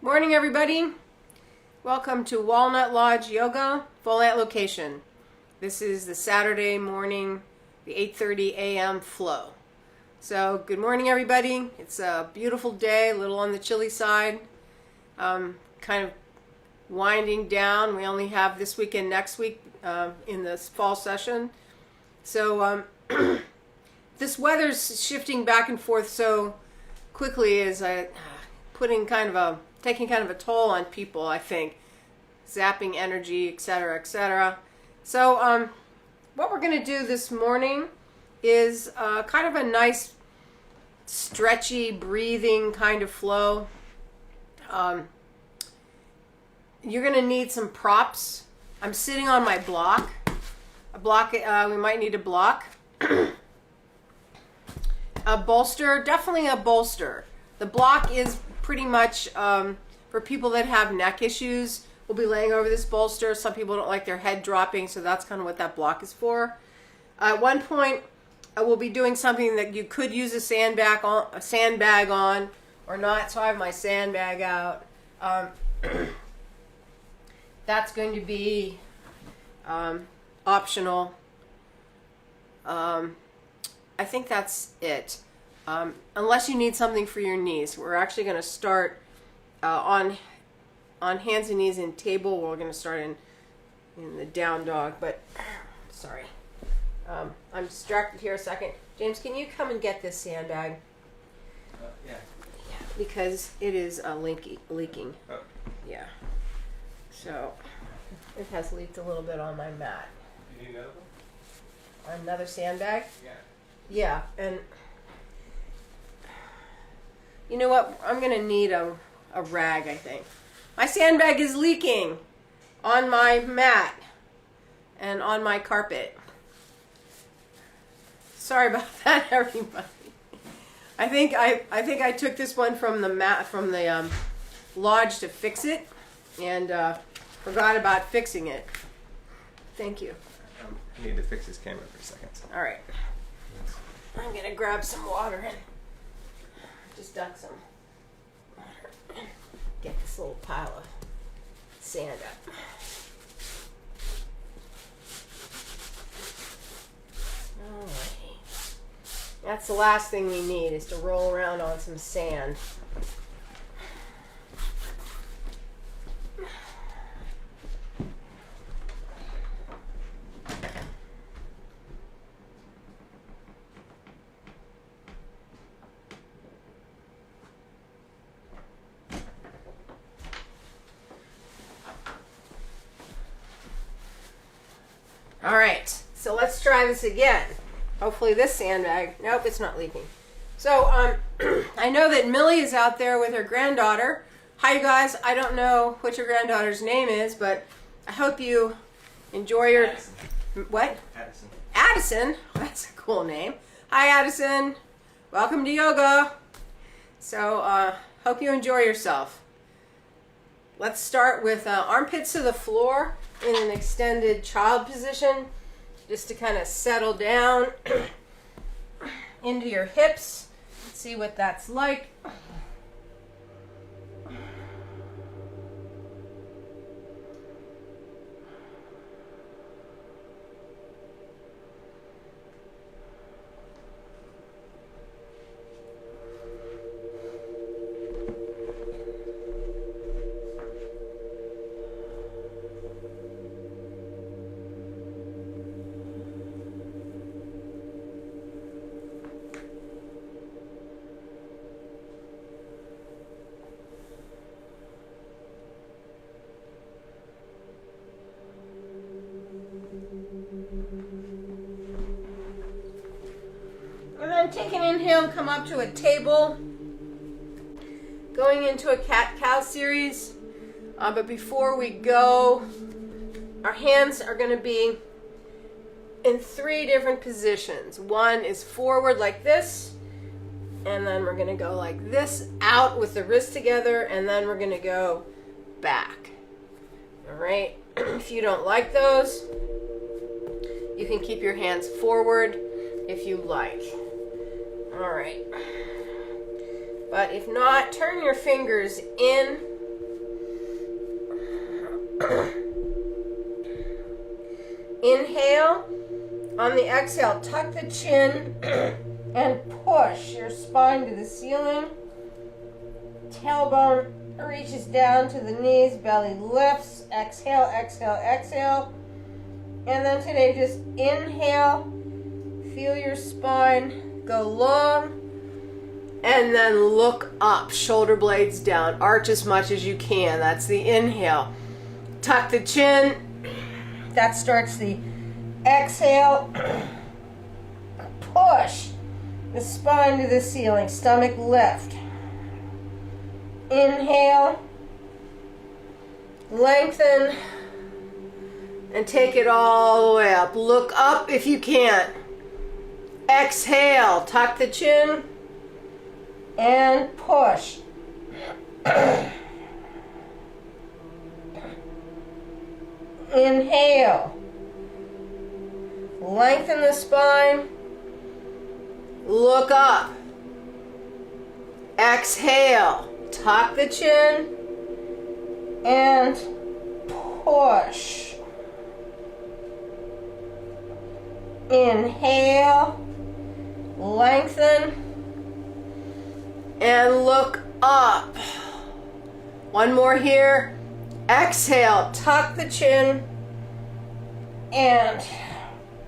Morning, everybody. Welcome to Walnut Lodge Yoga, Folette location. This is the Saturday morning, the 8:30 a.m. flow. So, good morning, everybody. It's a beautiful day, a little on the chilly side. Kind of winding down. We only have this week and next week in this fall session. So, this weather's shifting back and forth so quickly is taking kind of a toll on people, I think. Zapping energy, etc., etc. So what we're going to do this morning is kind of a nice stretchy breathing kind of flow. You're going to need some props. I'm sitting on my block. We might need a block. A bolster, definitely a bolster. The block is pretty much for people that have neck issues. We'll be laying over this bolster. Some people don't like their head dropping, so that's kind of what that block is for. At one point, I will be doing something that you could use a sandbag on or not, so I have my sandbag out. That's going to be optional. I think that's it. Unless you need something for your knees. We're actually going to start on hands and knees in table. We're going to start in the down dog, but sorry. I'm distracted here a second. James, can you come and get this sandbag? Yeah. Because it is leaking. Oh. Yeah. So it has leaked a little bit on my mat. You need another one? Another sandbag? Yeah. Yeah, and you know what? I'm going to need a rag, I think. My sandbag is leaking on my mat and on my carpet. Sorry about that, everybody. I think I took this one from the lodge to fix it and forgot about fixing it. Thank you. I need to fix this camera for a second. All right. I'm going to grab some water and just duck some water. Get this little pile of sand up. Alrighty. That's the last thing we need, is to roll around on some sand. All right, so let's try this again. Hopefully this sandbag, nope, it's not leaking. So I know that Millie is out there with her granddaughter. Hi, you guys. I don't know what your granddaughter's name is, but I hope you enjoy your... Addison. What? Addison. Addison? That's a cool name. Hi, Addison. Welcome to yoga. So hope you enjoy yourself. Let's start with armpits to the floor in an extended child position, just to kind of settle down into your hips. Let's see what that's like. And then take an inhale, come up to a table. Going into a cat-cow series. But before we go, our hands are going to be in 3 different positions. One is forward like this. And then we're going to go like this, out with the wrists together. And then we're going to go back. All right. If you don't like those, you can keep your hands forward if you like. All right. But if not, turn your fingers in On the exhale, tuck the chin and push your spine to the ceiling. Tailbone reaches down to the knees, belly lifts. Exhale, exhale, exhale. And then today, just inhale. Feel your spine go long. And then look up, shoulder blades down. Arch as much as you can. That's the inhale. Tuck the chin. That starts the exhale. Push the spine to the ceiling. Stomach lift. Inhale. Lengthen. And take it all the way up. Look up if you can. Exhale. Tuck the chin. And push. Inhale. Lengthen the spine. Look up. Exhale. Tuck the chin. And push. Inhale. Lengthen. And look up. One more here. Exhale, tuck the chin and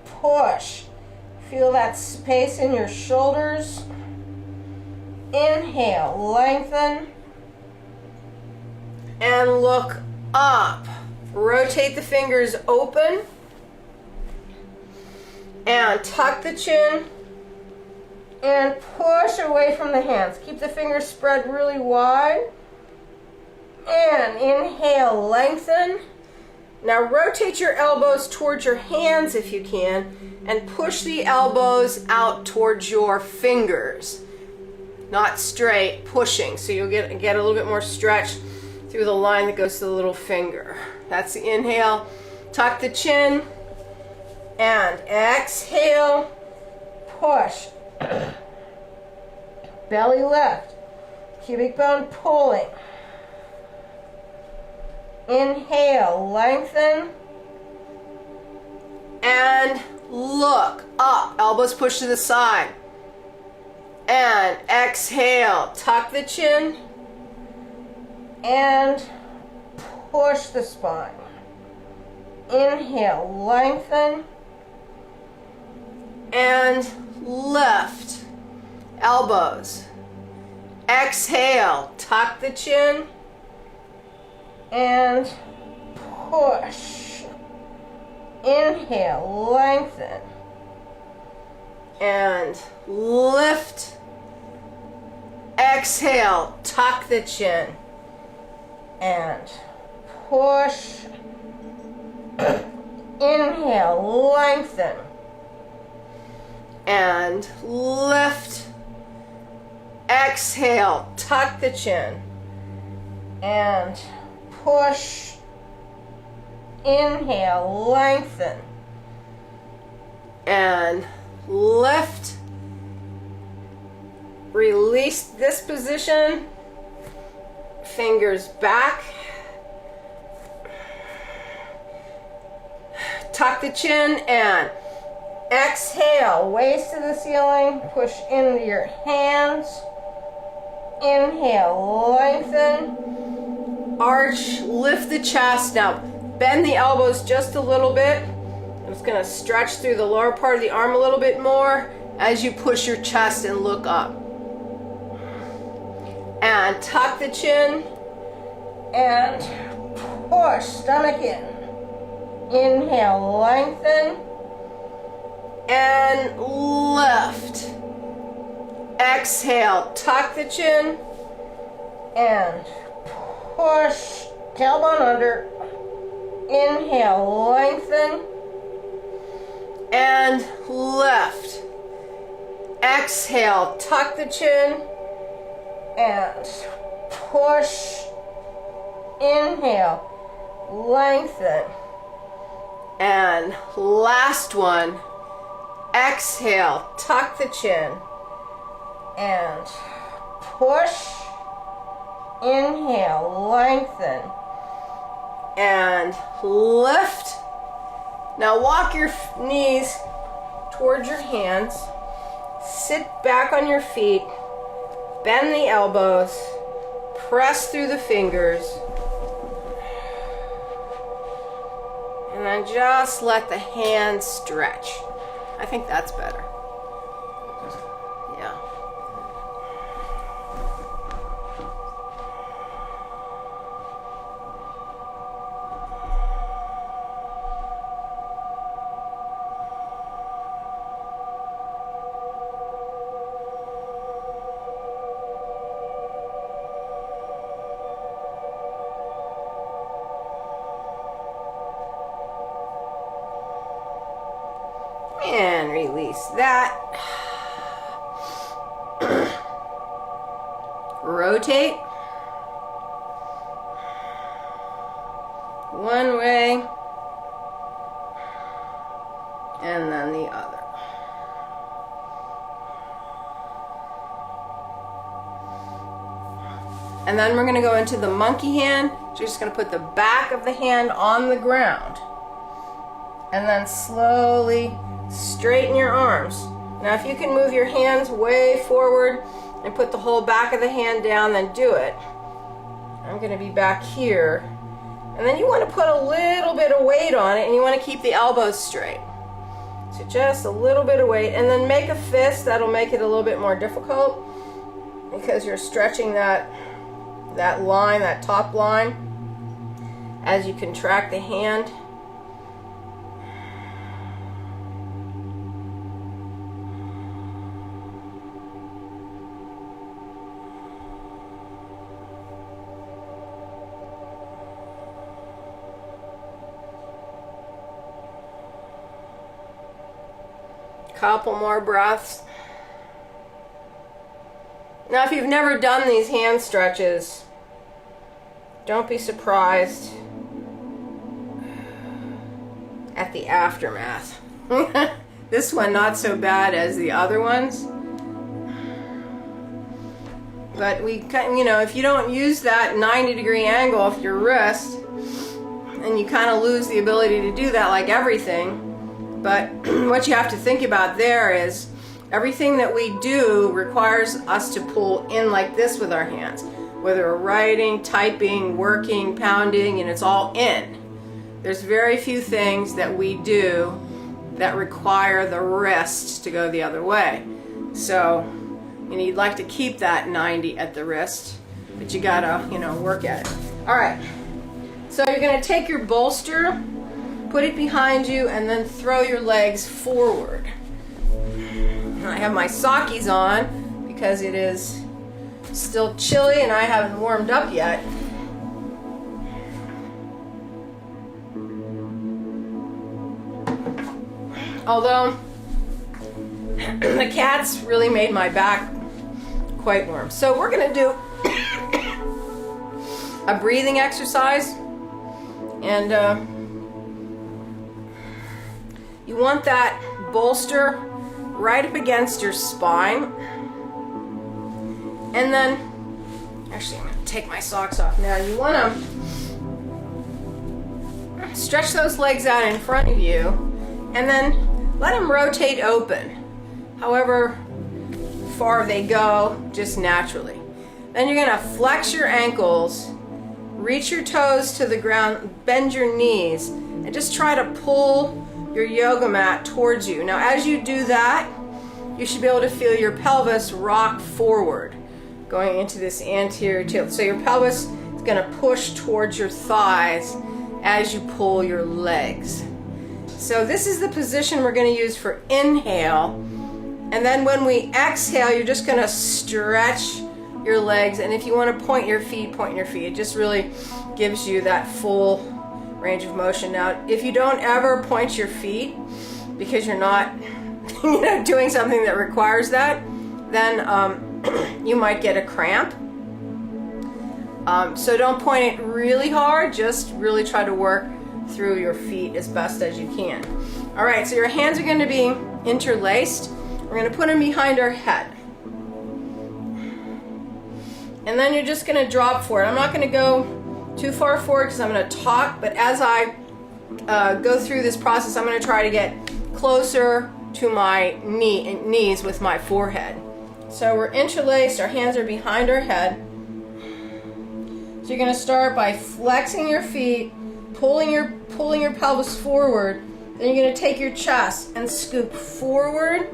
push. Feel that space in your shoulders. Inhale, lengthen and look up. Rotate the fingers open and tuck the chin. And push away from the hands. Keep the fingers spread really wide. And inhale, lengthen. Now rotate your elbows towards your hands if you can. And push the elbows out towards your fingers. Not straight, pushing. So you'll get a little bit more stretch through the line that goes to the little finger. That's the inhale. Tuck the chin. And exhale, push. Belly lift. Cubic bone pulling. Inhale, lengthen. And look up. Elbows push to the side. And exhale. Tuck the chin. And push the spine. Inhale, lengthen. And lift. Elbows. Exhale. Tuck the chin. And push. Inhale. Lengthen. And lift. Exhale. Tuck the chin. And push. Inhale. Lengthen. And lift. Exhale, tuck the chin. And push. Inhale, lengthen. And lift. Release this position. Fingers back. Tuck the chin and exhale, waist to the ceiling, push into your hands. Inhale, lengthen. Arch, lift the chest. Now, bend the elbows just a little bit. I'm just gonna stretch through the lower part of the arm a little bit more as you push your chest and look up. And tuck the chin and push, stomach in. Inhale, lengthen. And lift. Exhale, tuck the chin and push, tailbone under. Inhale, lengthen and lift. Exhale, tuck the chin and push. Inhale, lengthen. And last one. Exhale, tuck the chin and push. Inhale, lengthen and lift. Now walk your knees towards your hands. Sit back on your feet. Bend the elbows. Press through the fingers. And then just let the hands stretch. I think that's better. Yeah. And release that. Rotate. One way. And then the other. And then we're going to go into the monkey hand. So you're just going to put the back of the hand on the ground. And then slowly straighten your arms. Now if you can move your hands way forward and put the whole back of the hand down, then do it. I'm going to be back here. And then you want to put a little bit of weight on it, and you want to keep the elbows straight. So just a little bit of weight, and then make a fist. That'll make it a little bit more difficult because you're stretching that line, that top line, as you contract the hand. Couple more breaths. Now, if you've never done these hand stretches, don't be surprised at the aftermath. This one not so bad as the other ones. But if you don't use that 90-degree angle with your wrist, and you kind of lose the ability to do that like everything. But what you have to think about there is everything that we do requires us to pull in like this with our hands. Whether we're writing, typing, working, pounding, and it's all in. There's very few things that we do that require the wrist to go the other way. So you'd like to keep that 90 at the wrist, but you gotta, work at it. All right, so you're gonna take your bolster, put it behind you, and then throw your legs forward. I have my sockies on because it is still chilly and I haven't warmed up yet. Although the cats really made my back quite warm. So we're going to do a breathing exercise, and you want that bolster right up against your spine. And then, actually I'm going to take my socks off now. You want to stretch those legs out in front of you, and then let them rotate open, however far they go, just naturally. Then you're going to flex your ankles, reach your toes to the ground, bend your knees, and just try to pull your yoga mat towards you. Now as you do that, you should be able to feel your pelvis rock forward, going into this anterior tilt. So your pelvis is going to push towards your thighs as you pull your legs. So this is the position we're going to use for inhale. And then when we exhale, you're just going to stretch your legs. And if you want to point your feet, point your feet. It just really gives you that full range of motion. Now, if you don't ever point your feet because you're not doing something that requires that, then you might get a cramp. So don't point it really hard, just really try to work through your feet as best as you can. All right, so your hands are going to be interlaced. We're going to put them behind our head. And then you're just going to drop forward. I'm not going to go too far forward because I'm going to talk, but as I go through this process, I'm going to try to get closer to my knees with my forehead. So we're interlaced, our hands are behind our head. So you're going to start by flexing your feet, pulling your pelvis forward. Then you're going to take your chest and scoop forward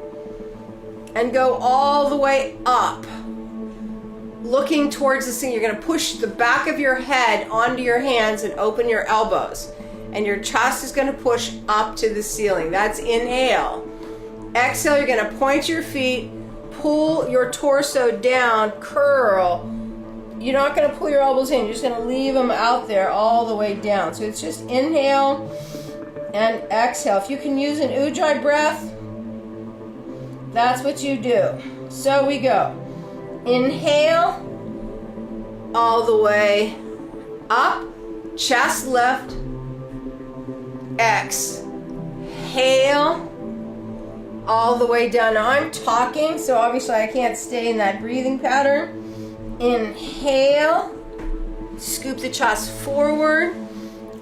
and go all the way up, looking towards the ceiling. You're going to push the back of your head onto your hands and open your elbows. And your chest is going to push up to the ceiling. That's inhale. Exhale, you're going to point your feet, pull your torso down, curl. You're not going to pull your elbows in. You're just going to leave them out there all the way down. So it's just inhale and exhale. If you can use an ujjayi breath, that's what you do. So we go. Inhale, all the way up, chest lift. Exhale, all the way down. Now I'm talking, so obviously I can't stay in that breathing pattern. Inhale, scoop the chest forward,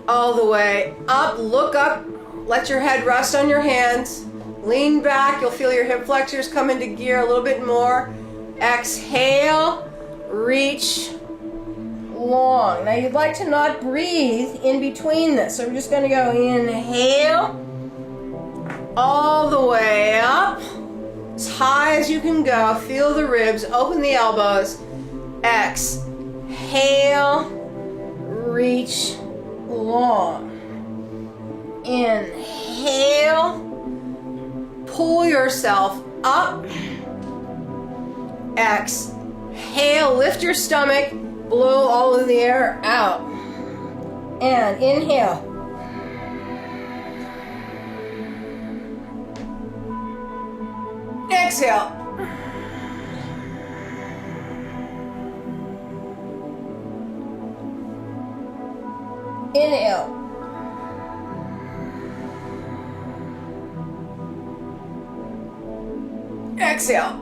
all the way up, look up, let your head rest on your hands, lean back, you'll feel your hip flexors come into gear a little bit more. Exhale, reach long. Now you'd like to not breathe in between this, so we're just going to go inhale, all the way up, as high as you can go, feel the ribs, open the elbows. Exhale, reach long. Inhale, pull yourself up. Exhale, lift your stomach, blow all of the air out. And inhale. Exhale. Inhale. Exhale.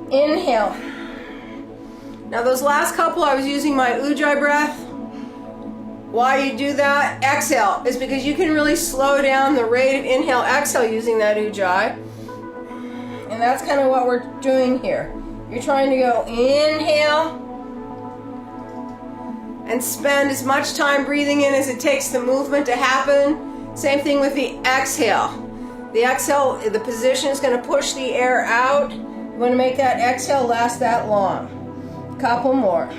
Inhale. Now those last couple I was using my ujjayi breath. Why you do that, exhale, is because you can really slow down the rate of inhale, exhale using that ujjayi. And that's kind of what we're doing here. You're trying to go inhale and spend as much time breathing in as it takes the movement to happen. Same thing with the exhale. The exhale, the position is going to push the air out. You want to make that exhale last that long. Couple more.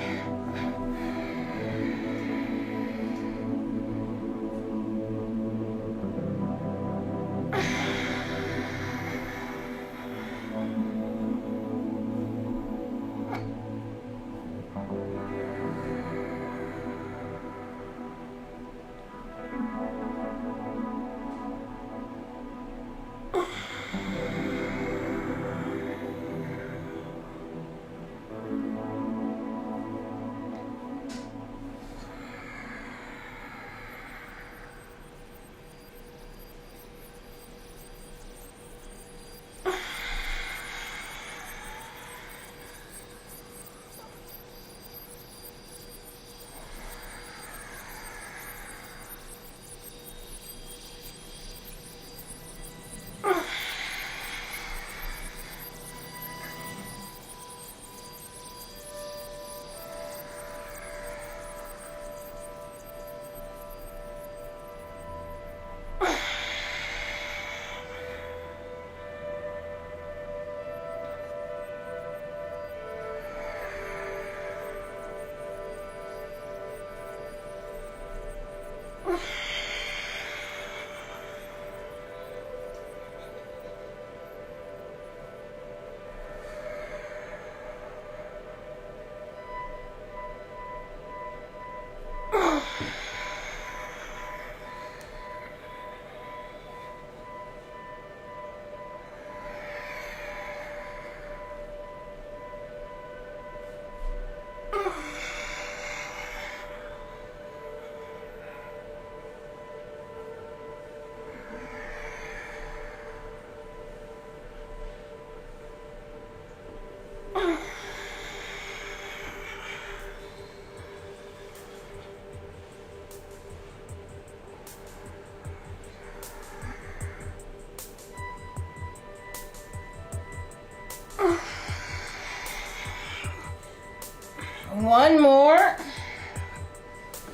one more.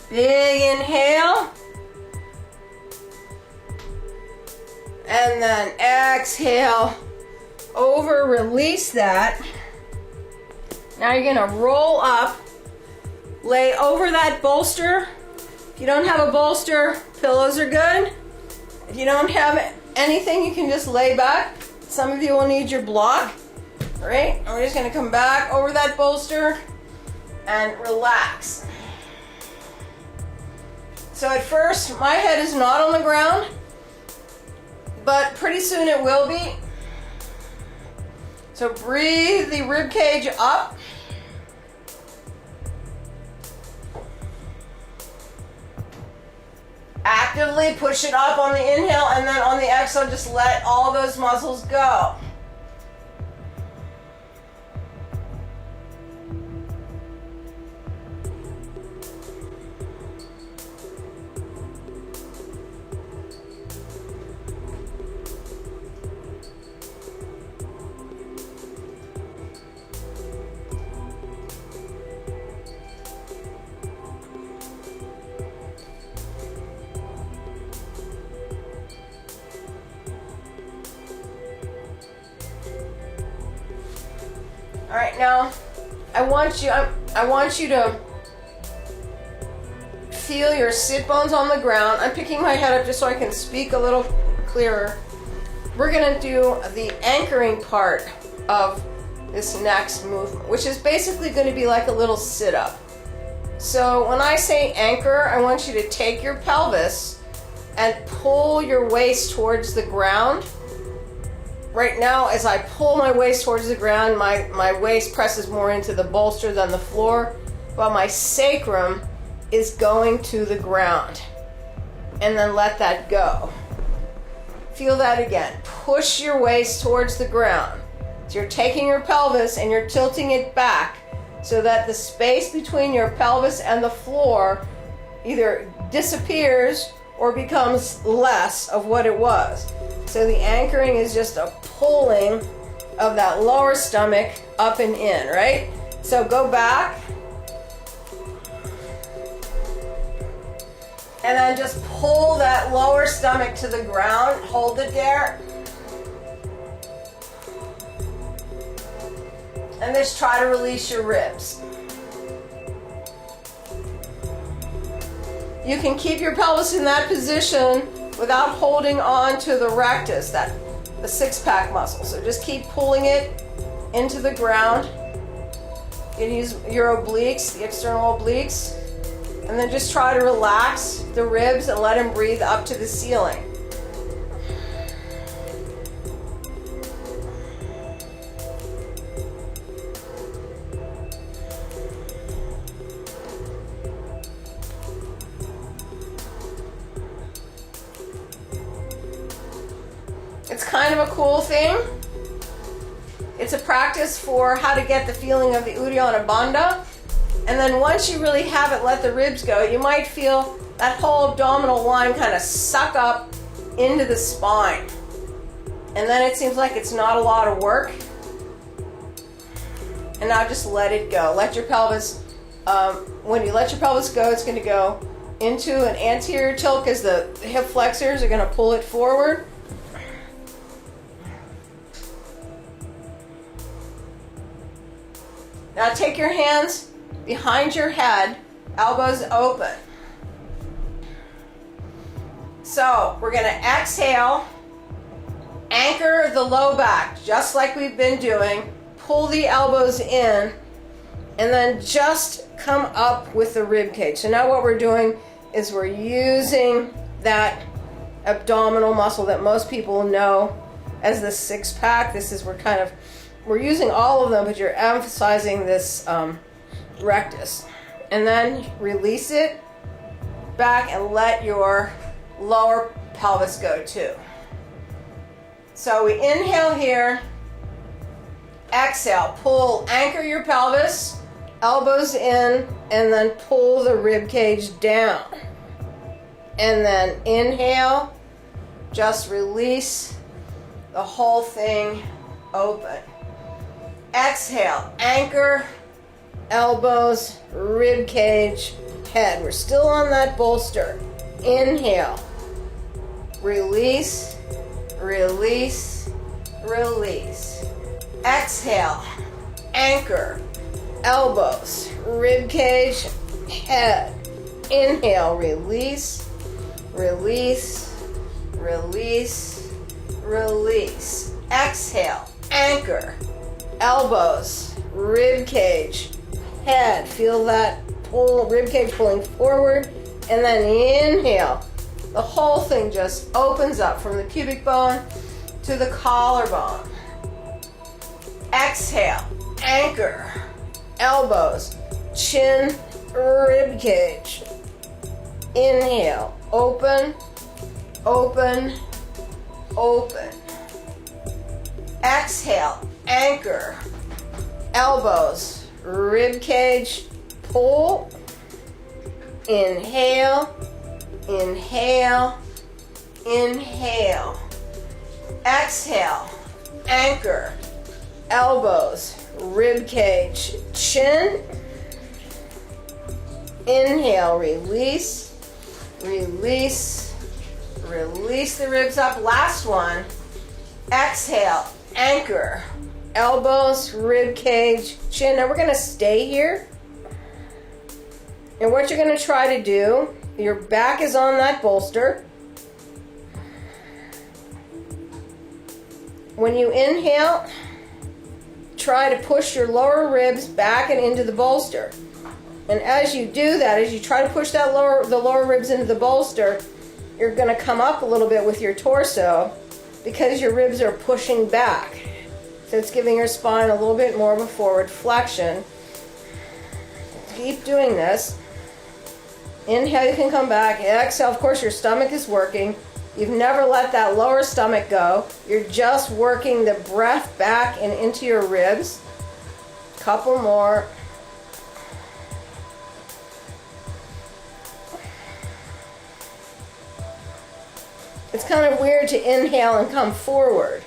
Big inhale. And then exhale. Over, release that. Now you're gonna roll up, lay over that bolster. If you don't have a bolster, pillows are good. If you don't have anything, you can just lay back. Some of you will need your block. All right, and we're just gonna come back over that bolster and relax. So at first, my head is not on the ground, but pretty soon it will be. So breathe the rib cage up. Actively push it up on the inhale, and then on the exhale, just let all those muscles go. All right, now I want you to feel your sit bones on the ground. I'm picking my head up just so I can speak a little clearer. We're gonna do the anchoring part of this next movement, which is basically going to be like a little sit-up. So when I say anchor, I want you to take your pelvis and pull your waist towards the ground. Right now, as I pull my waist towards the ground, my waist presses more into the bolster than the floor, while my sacrum is going to the ground. And then let that go. Feel that again. Push your waist towards the ground. So you're taking your pelvis and you're tilting it back so that the space between your pelvis and the floor either disappears or becomes less of what it was. So the anchoring is just a pulling of that lower stomach up and in, right? So go back. And then just pull that lower stomach to the ground. Hold it there. And just try to release your ribs. You can keep your pelvis in that position without holding on to the rectus, the six-pack muscle. So just keep pulling it into the ground. You can use your obliques, the external obliques. And then just try to relax the ribs and let them breathe up to the ceiling. It's kind of a cool thing. It's a practice for how to get the feeling of the Uddiyana Bandha. And then once you really have it, let the ribs go, you might feel that whole abdominal line kind of suck up into the spine. And then it seems like it's not a lot of work. And now just let it go. Let your pelvis, when you let your pelvis go, it's going to go into an anterior tilt because the hip flexors are going to pull it forward. Now take your hands behind your head, elbows open. So we're going to exhale, anchor the low back, just like we've been doing. Pull the elbows in, and then just come up with the rib cage. So now what we're doing is we're using that abdominal muscle that most people know as the six-pack. We're using all of them, but you're emphasizing this rectus. And then release it back and let your lower pelvis go too. So we inhale here, exhale, pull, anchor your pelvis, elbows in, and then pull the rib cage down. And then inhale, just release the whole thing open. Exhale, anchor, elbows, rib cage, head. We're still on that bolster. Inhale. Release, release, release. Exhale. Anchor. Elbows, rib cage, head. Inhale. Release, release, release, release. Exhale. Anchor. Elbows, rib cage, head. Feel that pull, rib cage pulling forward. And then inhale. The whole thing just opens up from the pubic bone to the collarbone. Exhale. Anchor. Elbows, chin, rib cage. Inhale. Open, open, open. Exhale. Anchor. Elbows, rib cage, pull. Inhale, inhale, inhale. Exhale. Anchor. Elbows, rib cage, chin. Inhale. Release, release, release the ribs up. Last one. Exhale. Anchor. Elbows, rib cage, chin. Now we're going to stay here. And what you're going to try to do, your back is on that bolster. When you inhale, try to push your lower ribs back and into the bolster. And as you do that, as you try to push the lower ribs into the bolster, you're going to come up a little bit with your torso because your ribs are pushing back. So it's giving your spine a little bit more of a forward flexion. Keep doing this. Inhale, you can come back. Exhale, of course, your stomach is working. You've never let that lower stomach go. You're just working the breath back and into your ribs. Couple more. It's kind of weird to inhale and come forward,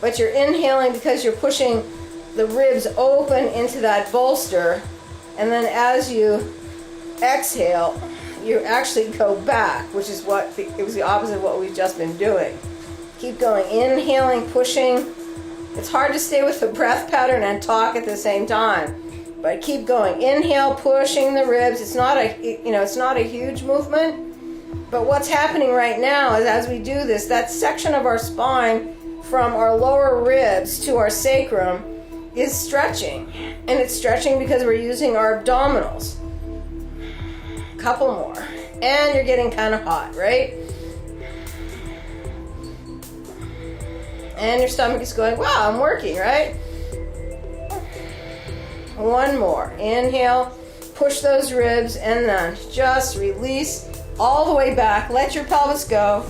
but you're inhaling because you're pushing the ribs open into that bolster, and then as you exhale, you actually go back, which is it was the opposite of what we've just been doing. Keep going, inhaling, pushing. It's hard to stay with the breath pattern and talk at the same time, but keep going. Inhale, pushing the ribs. It's not a huge movement. But what's happening right now is as we do this, that section of our spine from our lower ribs to our sacrum is stretching. And it's stretching because we're using our abdominals. Couple more. And you're getting kind of hot, right? And your stomach is going, wow, I'm working, right? One more. Inhale, push those ribs, and then just release all the way back. Let your pelvis go.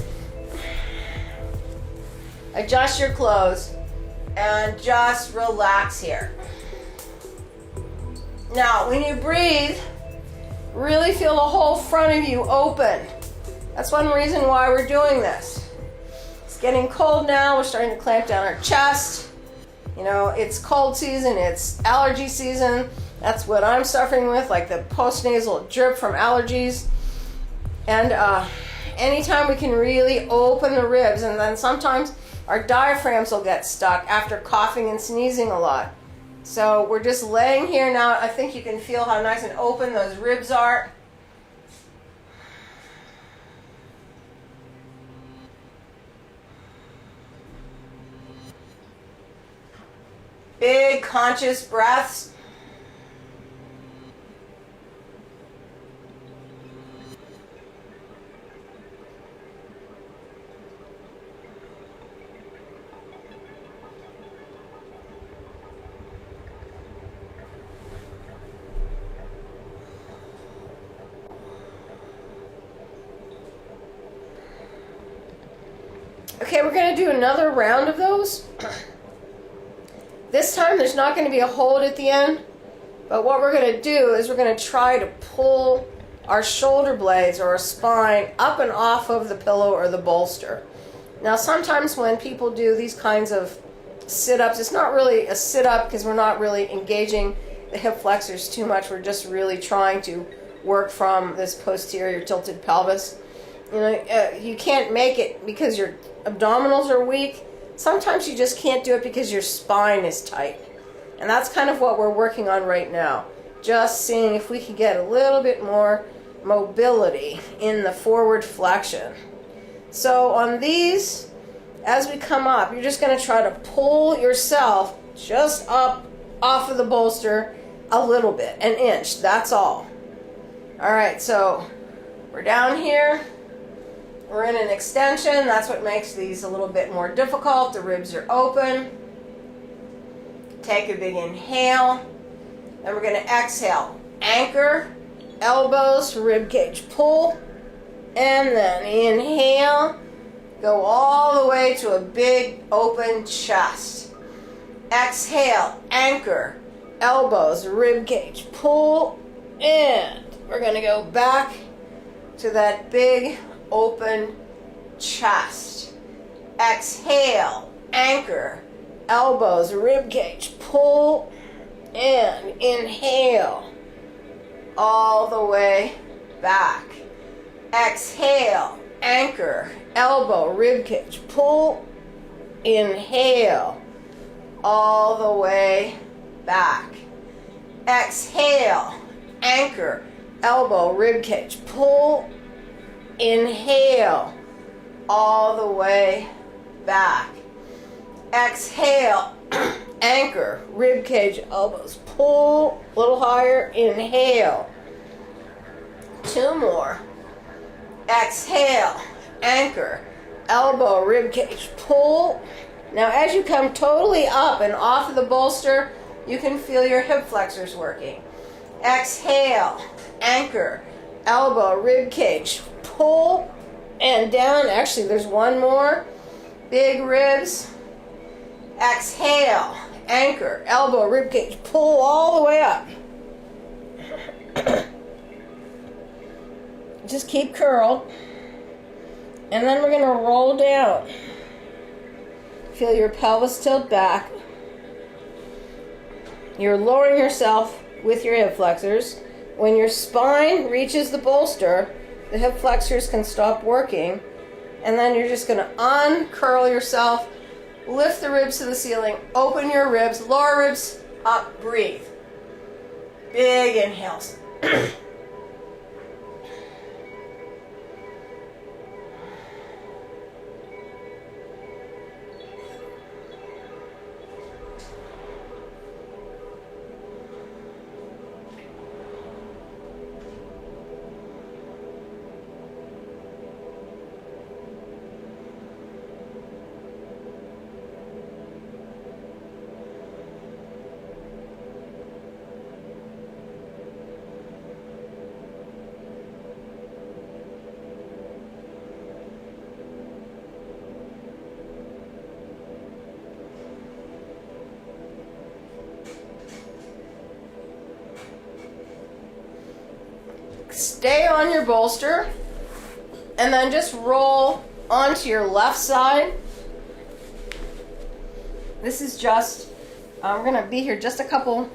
Adjust your clothes and just relax here. Now, when you breathe, really feel the whole front of you open. That's one reason why we're doing this. It's getting cold now. We're starting to clamp down our chest. You know, it's cold season. It's allergy season. That's what I'm suffering with, like the postnasal drip from allergies. And anytime we can really open the ribs, and then sometimes our diaphragms will get stuck after coughing and sneezing a lot. So we're just laying here now. I think you can feel how nice and open those ribs are. Big conscious breaths. Okay, we're going to do another round of those. This time there's not going to be a hold at the end, but what we're going to do is we're going to try to pull our shoulder blades or our spine up and off of the pillow or the bolster. Now sometimes when people do these kinds of sit-ups, it's not really a sit-up because we're not really engaging the hip flexors too much. We're just really trying to work from this posterior tilted pelvis. You know, you can't make it because your abdominals are weak. Sometimes you just can't do it because your spine is tight. And that's kind of what we're working on right now. Just seeing if we can get a little bit more mobility in the forward flexion. So on these, as we come up, you're just going to try to pull yourself just up off of the bolster a little bit, an inch, that's all. All right, so we're down here. We're in an extension. That's what makes these a little bit more difficult. The ribs are open. Take a big inhale. Then we're going to exhale. Anchor, elbows, rib cage pull. And then inhale. Go all the way to a big open chest. Exhale, anchor, elbows, rib cage pull. And we're going to go back to that big open chest. Exhale, anchor, elbows, rib cage, pull, and inhale all the way back. Exhale, anchor, elbow, rib cage, pull, inhale all the way back. Exhale, anchor, elbow, rib cage, pull, inhale all the way back. Exhale, anchor, rib cage, elbows, pull a little higher, inhale. 2 more. Exhale, anchor, elbow, rib cage, pull. Now as you come totally up and off of the bolster, you can feel your hip flexors working. Exhale, anchor, elbow, rib cage, pull, and down. Actually, there's one more. Big ribs. Exhale, anchor, elbow, rib cage, pull all the way up. Just keep curled. And then we're going to roll down. Feel your pelvis tilt back. You're lowering yourself with your hip flexors. When your spine reaches the bolster, the hip flexors can stop working. And then you're just going to uncurl yourself, lift the ribs to the ceiling, open your ribs, lower ribs up, breathe. Big inhales. Stay on your bolster and then just roll onto your left side. This is just, we're going to be here just a couple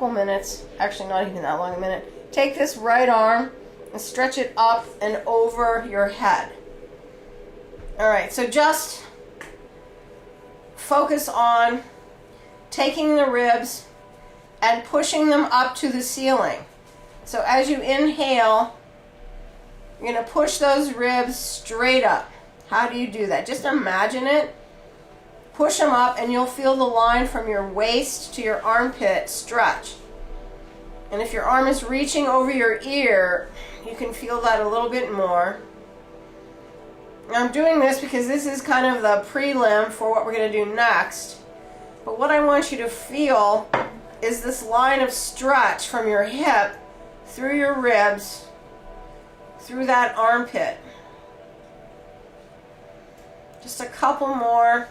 minutes, actually not even that long a minute. Take this right arm and stretch it up and over your head. Alright, so just focus on taking the ribs and pushing them up to the ceiling. So as you inhale, you're going to push those ribs straight up. How do you do that? Just imagine it. Push them up and you'll feel the line from your waist to your armpit stretch. And if your arm is reaching over your ear, you can feel that a little bit more. Now I'm doing this because this is kind of the prelim for what we're going to do next. But what I want you to feel is this line of stretch from your hip through your ribs, through that armpit. Just a couple more.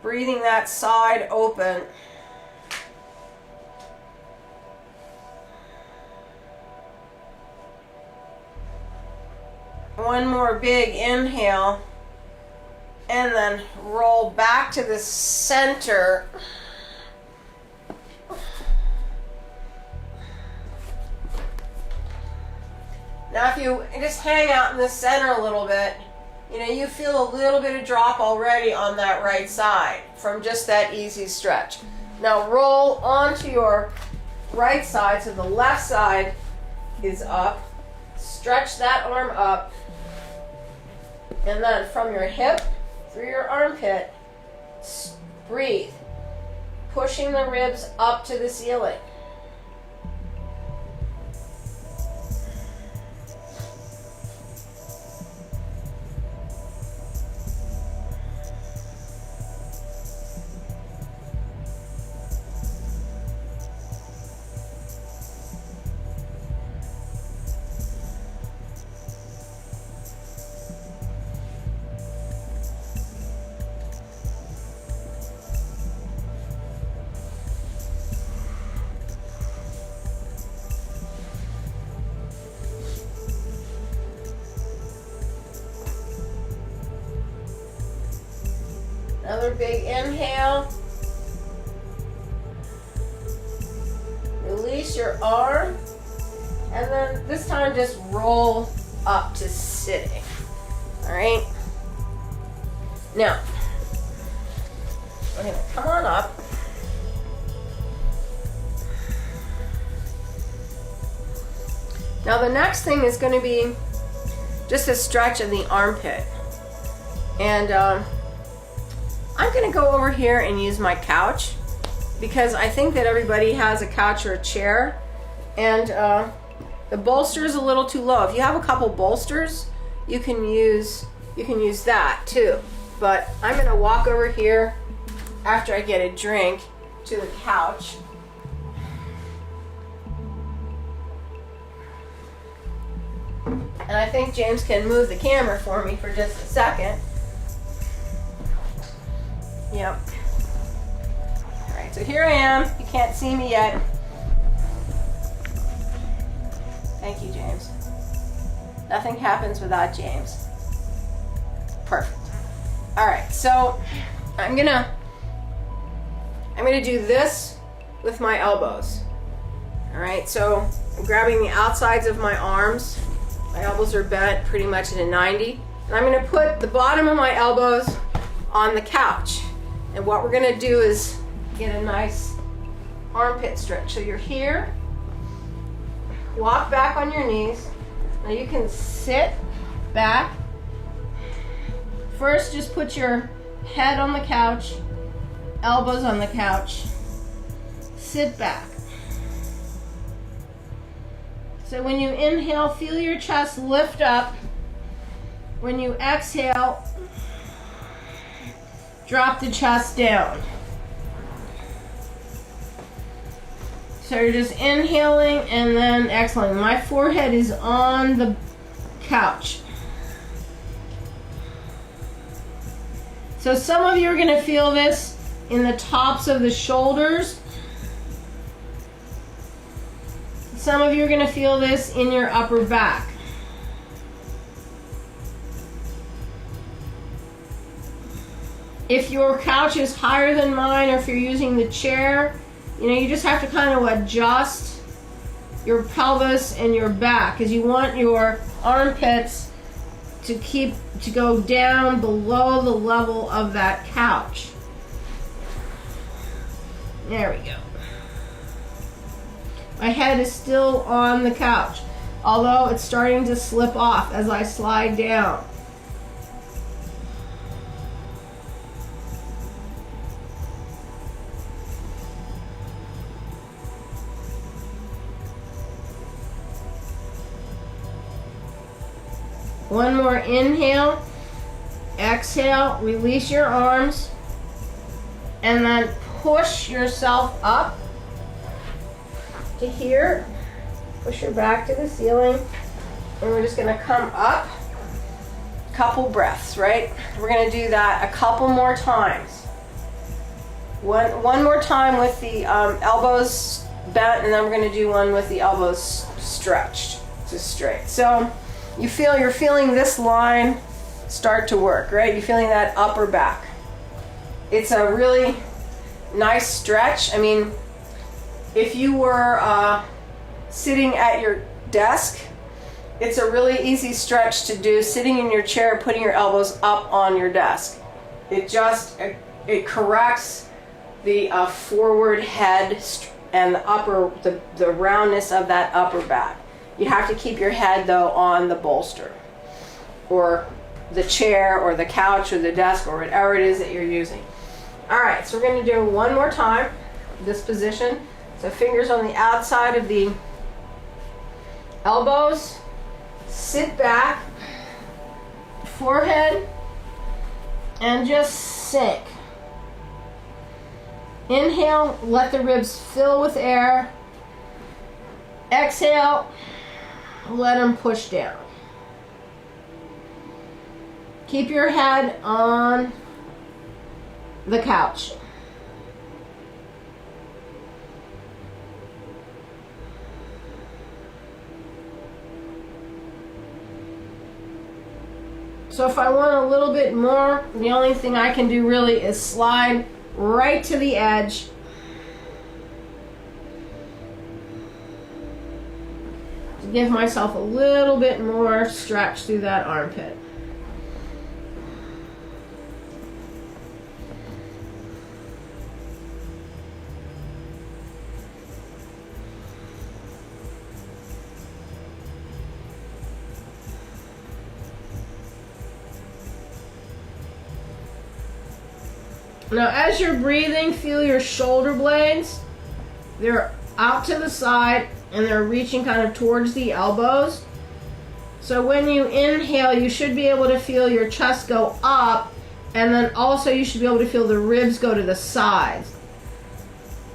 Breathing that side open. One more big inhale. And then roll back to the center Now if you just hang out in the center a little bit, you know, you feel a little bit of drop already on that right side from just that easy stretch. Now roll onto your right side so the left side is up. Stretch that arm up. And then from your hip through your armpit, breathe, pushing the ribs up to the ceiling. Another big inhale. Release your arm. And then this time just roll up to sitting. All right? Now, we're going to come on up. Now the next thing is going to be just a stretch of the armpit. And I'm going to go over here and use my couch because I think that everybody has a couch or a chair, and the bolster is a little too low. If you have a couple bolsters, you can use that too. But I'm going to walk over here after I get a drink to the couch. And I think James can move the camera for me for just a second. Yep. All right, so here I am. You can't see me yet. Thank you, James. Nothing happens without James. Perfect. All right, so I'm gonna do this with my elbows. All right, so I'm grabbing the outsides of my arms. My elbows are bent pretty much at a 90. And I'm gonna put the bottom of my elbows on the couch. And what we're gonna do is get a nice armpit stretch. So you're here, walk back on your knees. Now you can sit back. First, just put your head on the couch, elbows on the couch, sit back. So when you inhale, feel your chest lift up. When you exhale, drop the chest down. So you're just inhaling and then exhaling. My forehead is on the couch. So some of you are going to feel this in the tops of the shoulders. Some of you are going to feel this in your upper back. If your couch is higher than mine, or if you're using the chair, you just have to kind of adjust your pelvis and your back, because you want your armpits to go down below the level of that couch. There we go. My head is still on the couch, although it's starting to slip off as I slide down. One more inhale, exhale, release your arms, and then push yourself up to here. Push your back to the ceiling, and we're just gonna come up. Couple breaths, right? We're gonna do that a couple more times. One more time with the elbows bent, and then we're gonna do one with the elbows stretched to straight. So you're feeling this line start to work, right? You're feeling that upper back. It's a really nice stretch. I mean, if you were sitting at your desk, It's a really easy stretch to do sitting in your chair, putting your elbows up on your desk. It corrects the forward head and the roundness of that upper back. You have to keep your head though on the bolster or the chair or the couch or the desk or whatever it is that you're using. All right, so we're going to do one more time this position. So fingers on the outside of the elbows. Sit back, forehead, and just sink. Inhale, let the ribs fill with air. Exhale, let them push down. Keep your head on the couch. So if I want a little bit more, the only thing I can do really is slide right to the edge. To give myself a little bit more stretch through that armpit. Now as you're breathing, feel your shoulder blades. They're out to the side and they're reaching kind of towards the elbows. So when you inhale, you should be able to feel your chest go up, and then also you should be able to feel the ribs go to the sides.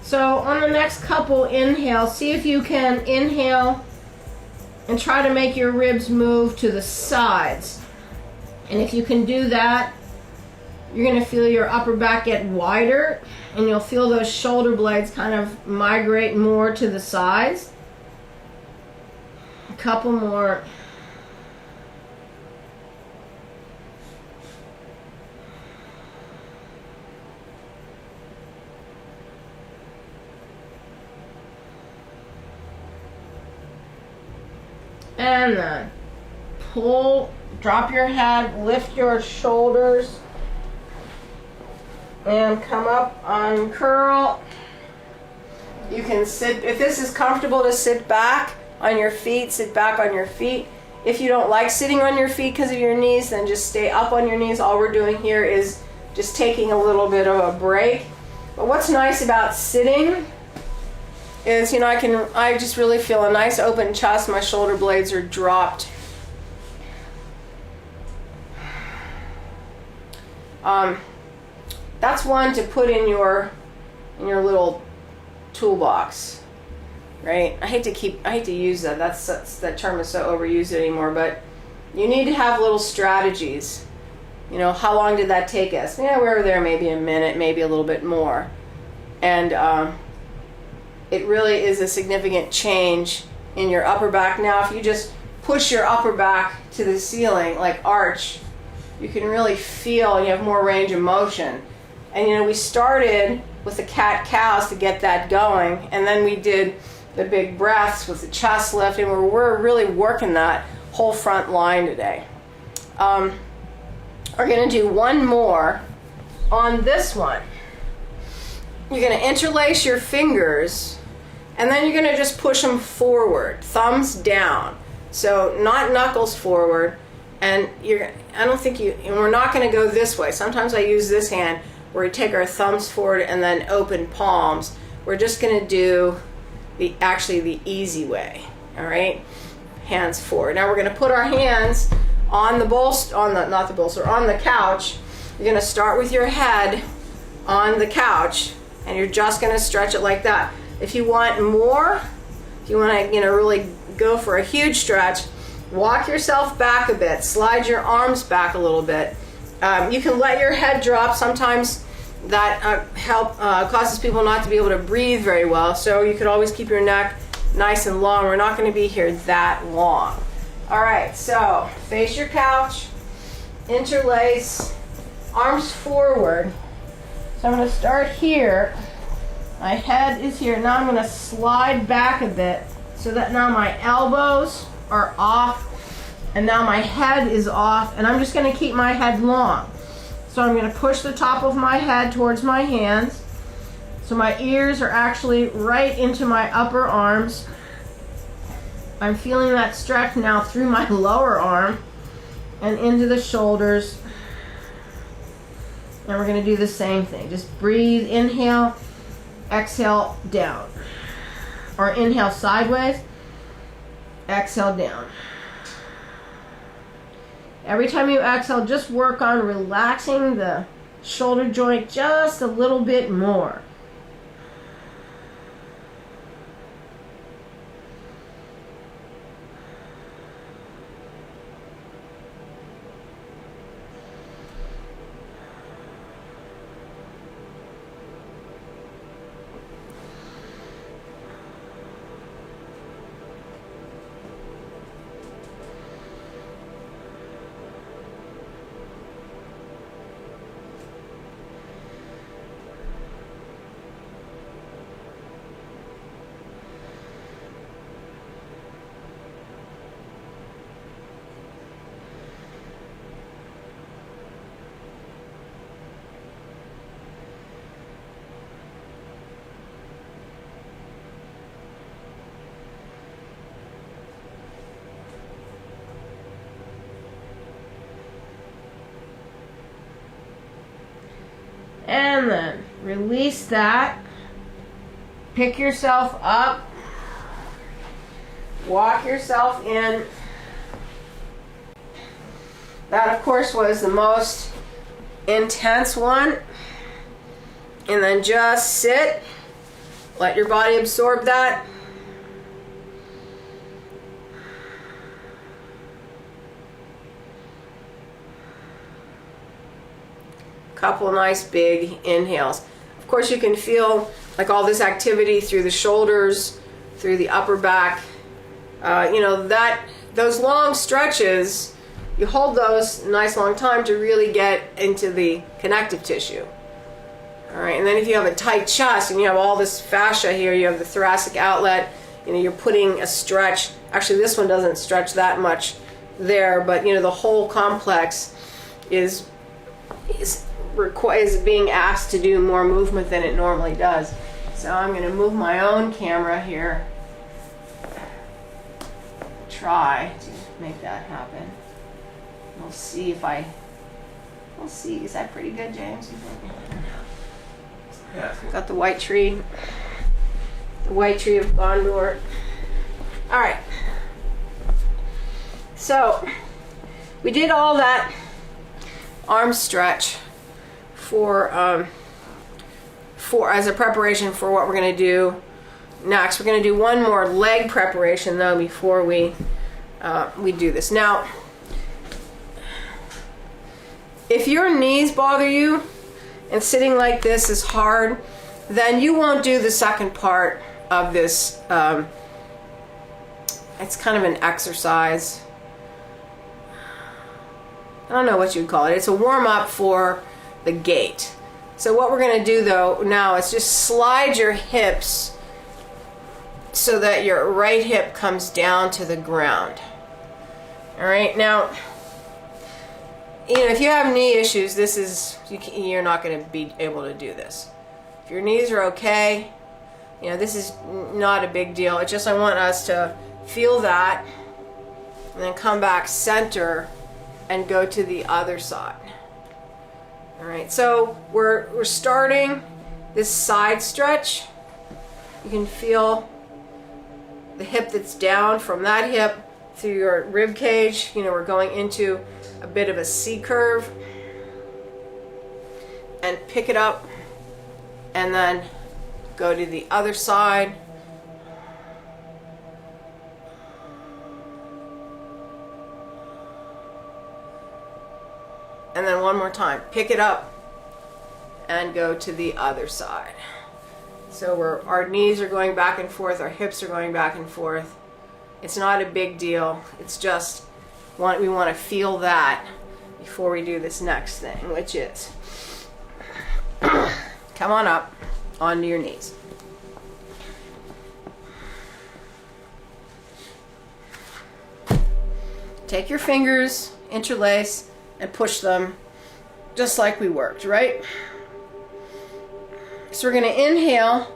So on the next couple inhales, see if you can inhale and try to make your ribs move to the sides. And if you can do that, you're going to feel your upper back get wider, and you'll feel those shoulder blades kind of migrate more to the sides. A couple more. And then pull, drop your head, lift your shoulders, and come up, uncurl. You can sit, if this is comfortable to sit back on your feet, sit back on your feet. If you don't like sitting on your feet because of your knees, then just stay up on your knees. All we're doing here is just taking a little bit of a break. But what's nice about sitting is, you know, I just really feel a nice open chest. My shoulder blades are dropped. That's one to put in your little toolbox, right? I hate to use that. That term is so overused anymore, but you need to have little strategies. You know, how long did that take us? Yeah, we were there maybe a minute, maybe a little bit more. And it really is a significant change in your upper back. Now, if you just push your upper back to the ceiling, like arch, you can really feel, and you have more range of motion. And you know, we started with the cat-cows to get that going, and then we did the big breaths with the chest lift, and we're really working that whole front line today. We're going to do one more on this one. You're going to interlace your fingers, and then you're going to just push them forward, thumbs down. So not knuckles forward, and we're not going to go this way. Sometimes I use this hand where we take our thumbs forward and then open palms. We're just going to do the easy way. All right, hands forward. Now we're going to put our hands on the on the couch. You're going to start with your head on the couch, and you're just going to stretch it like that. If you want more, if you want to, really go for a huge stretch, walk yourself back a bit, slide your arms back a little bit. You can let your head drop. Sometimes that causes people not to be able to breathe very well, so you could always keep your neck nice and long. We're not going to be here that long. All right, so face your couch, interlace, arms forward. So I'm going to start here. My head is here. Now I'm going to slide back a bit so that now my elbows are off And now my head is off, and I'm just going to keep my head long. So I'm going to push the top of my head towards my hands. So my ears are actually right into my upper arms. I'm feeling that stretch now through my lower arm and into the shoulders. And we're going to do the same thing. Just breathe, inhale, exhale, down. Or inhale sideways, exhale down. Every time you exhale, just work on relaxing the shoulder joint just a little bit more. And then release that. Pick yourself up. Walk yourself in. That, of course, was the most intense one. And then just sit. Let your body absorb that. Couple nice big inhales. Of course, you can feel like all this activity through the shoulders, through the upper back. Those long stretches, you hold those a nice long time to really get into the connective tissue. All right, and then if you have a tight chest and you have all this fascia here, you have the thoracic outlet, you're putting a stretch. Actually, this one doesn't stretch that much there, but the whole complex is being asked to do more movement than it normally does. So I'm going to move my own camera here. Try to make that happen. We'll see. Is that pretty good, James? Yeah. Got the white tree. The white tree of Gondor. All right. So we did all that arm stretch for as a preparation for what we're going to do next. We're going to do one more leg preparation though before we do this. Now, if your knees bother you and sitting like this is hard, then you won't do the second part of this. It's kind of an exercise. I don't know what you'd call it. It's a warm-up for the gait. So what we're going to do though now is just slide your hips so that your right hip comes down to the ground. All right, now if you have knee issues, you're not going to be able to do this. If your knees are okay, this is not a big deal. It's just I want us to feel that and then come back center and go to the other side. All right, so we're starting this side stretch. You can feel the hip that's down from that hip through your rib cage. We're going into a bit of a C curve, and pick it up and then go to the other side. And then one more time, pick it up and go to the other side. So our knees are going back and forth, our hips are going back and forth. It's not a big deal. It's just we want to feel that before we do this next thing, which is come on up onto your knees. take your fingers, interlace, and push them just like we worked, right? So we're going to inhale,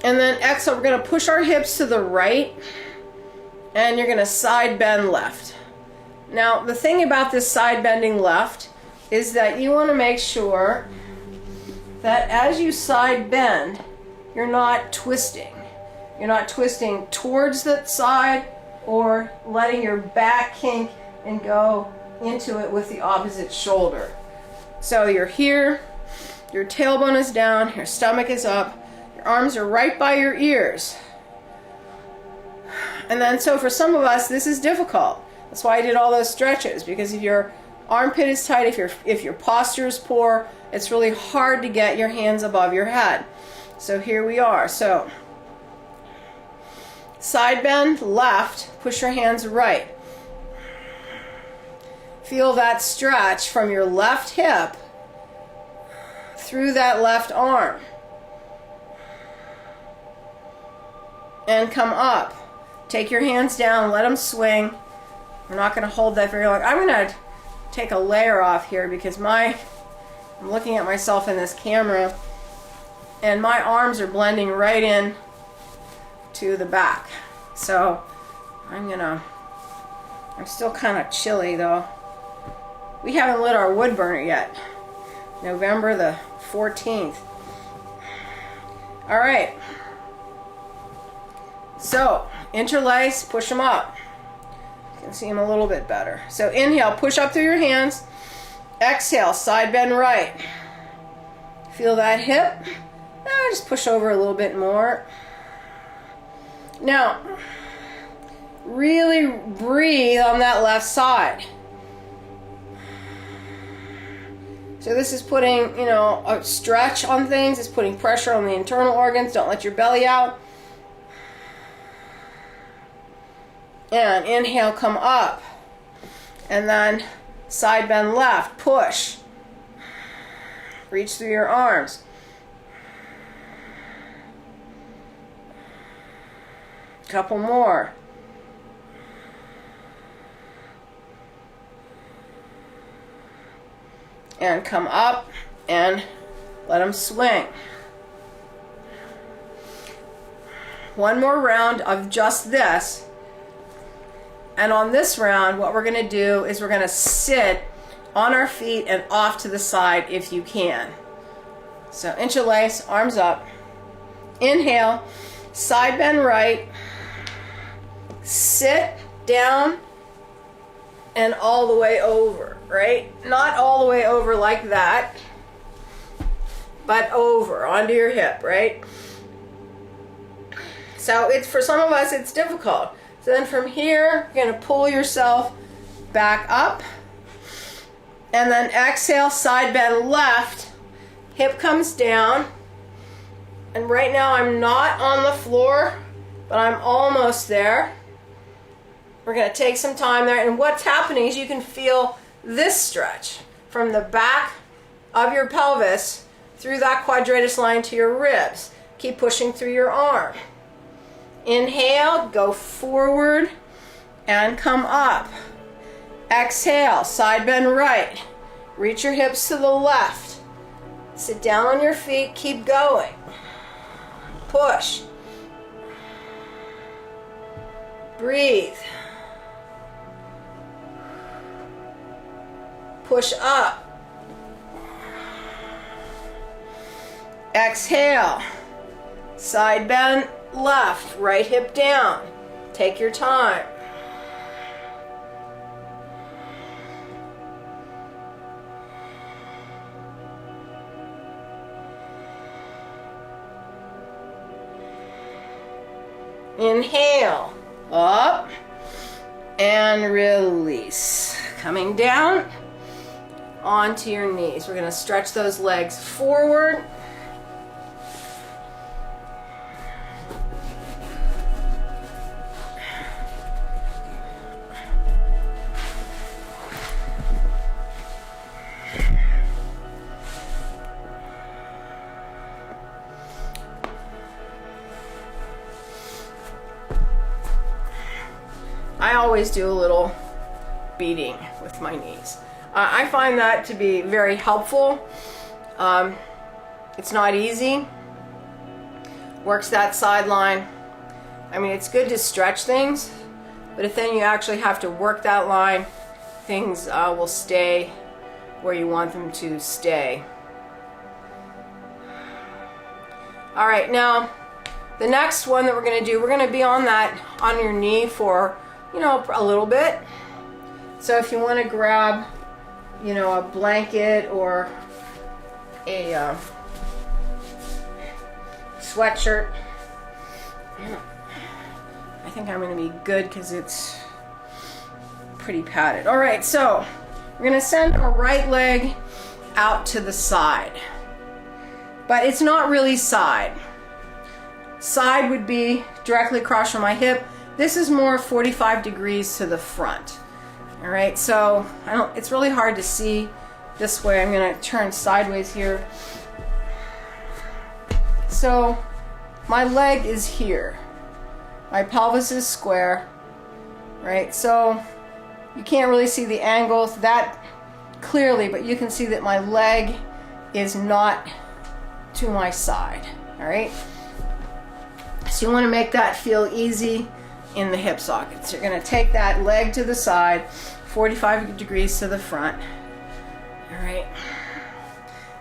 and then exhale. We're going to push our hips to the right, and you're going to side bend left. Now, the thing about this side bending left is that you want to make sure that as you side bend, you're not twisting. You're not twisting towards the side or letting your back kink and go into it with the opposite shoulder. So you're here, your tailbone is down, your stomach is up, your arms are right by your ears. And then so for some of us, this is difficult. That's why I did all those stretches, because if your armpit is tight, if your posture is poor, it's really hard to get your hands above your head. So here we are. So side bend left, push your hands right. Feel that stretch from your left hip through that left arm. And come up. Take your hands down, let them swing. We're not going to hold that very long. I'm going to take a layer off here because I'm looking at myself in this camera and my arms are blending right in to the back. So I'm still kind of chilly though. We haven't lit our wood burner yet. November the 14th. All right. So interlace, push them up. You can see them a little bit better. So inhale, push up through your hands. Exhale, side bend right. Feel that hip. Just push over a little bit more. Now, really breathe on that left side. So this is putting, a stretch on things. It's putting pressure on the internal organs. Don't let your belly out. And inhale, come up. And then side bend left, push. Reach through your arms. Couple more. And come up and let them swing. One more round of just this. And on this round, what we're going to do is we're going to sit on our feet and off to the side if you can. So interlace, arms up. Inhale, side bend right. Sit down and all the way over, right? Not all the way over like that, but over onto your hip, right? So it's, for some of us, it's difficult. So then from here, you're going to pull yourself back up. And then exhale, side bend left. Hip comes down. And right now I'm not on the floor, but I'm almost there. We're going to take some time there. And what's happening is you can feel this stretch from the back of your pelvis through that quadratus line to your ribs. Keep pushing through your arm. Inhale, go forward and come up. Exhale, side bend right. Reach your hips to the left. Sit down on your feet, keep going. Push. Breathe. Push up. Exhale. Side bend left, right hip down. Take your time. Inhale, up, and release. Coming down onto your knees. We're going to stretch those legs forward. I always do a little beating with my knees. I find that to be very helpful. It's not easy. Works that sideline. I mean, it's good to stretch things, but if then you actually have to work that line, things will stay where you want them to stay. All right, now the next one that we're going to do, we're going to be on your knee for, a little bit. So if you want to grab, a blanket or a sweatshirt, I think I'm going to be good because it's pretty padded. All right, so we're going to send our right leg out to the side, but it's not really side. Side would be directly across from my hip. This is more 45 degrees to the front. All right, so it's really hard to see this way. I'm going to turn sideways here. So my leg is here. My pelvis is square, right? So you can't really see the angles that clearly, but you can see that my leg is not to my side, all right? So you want to make that feel easy in the hip sockets. You're going to take that leg to the side, 45 degrees to the front, all right?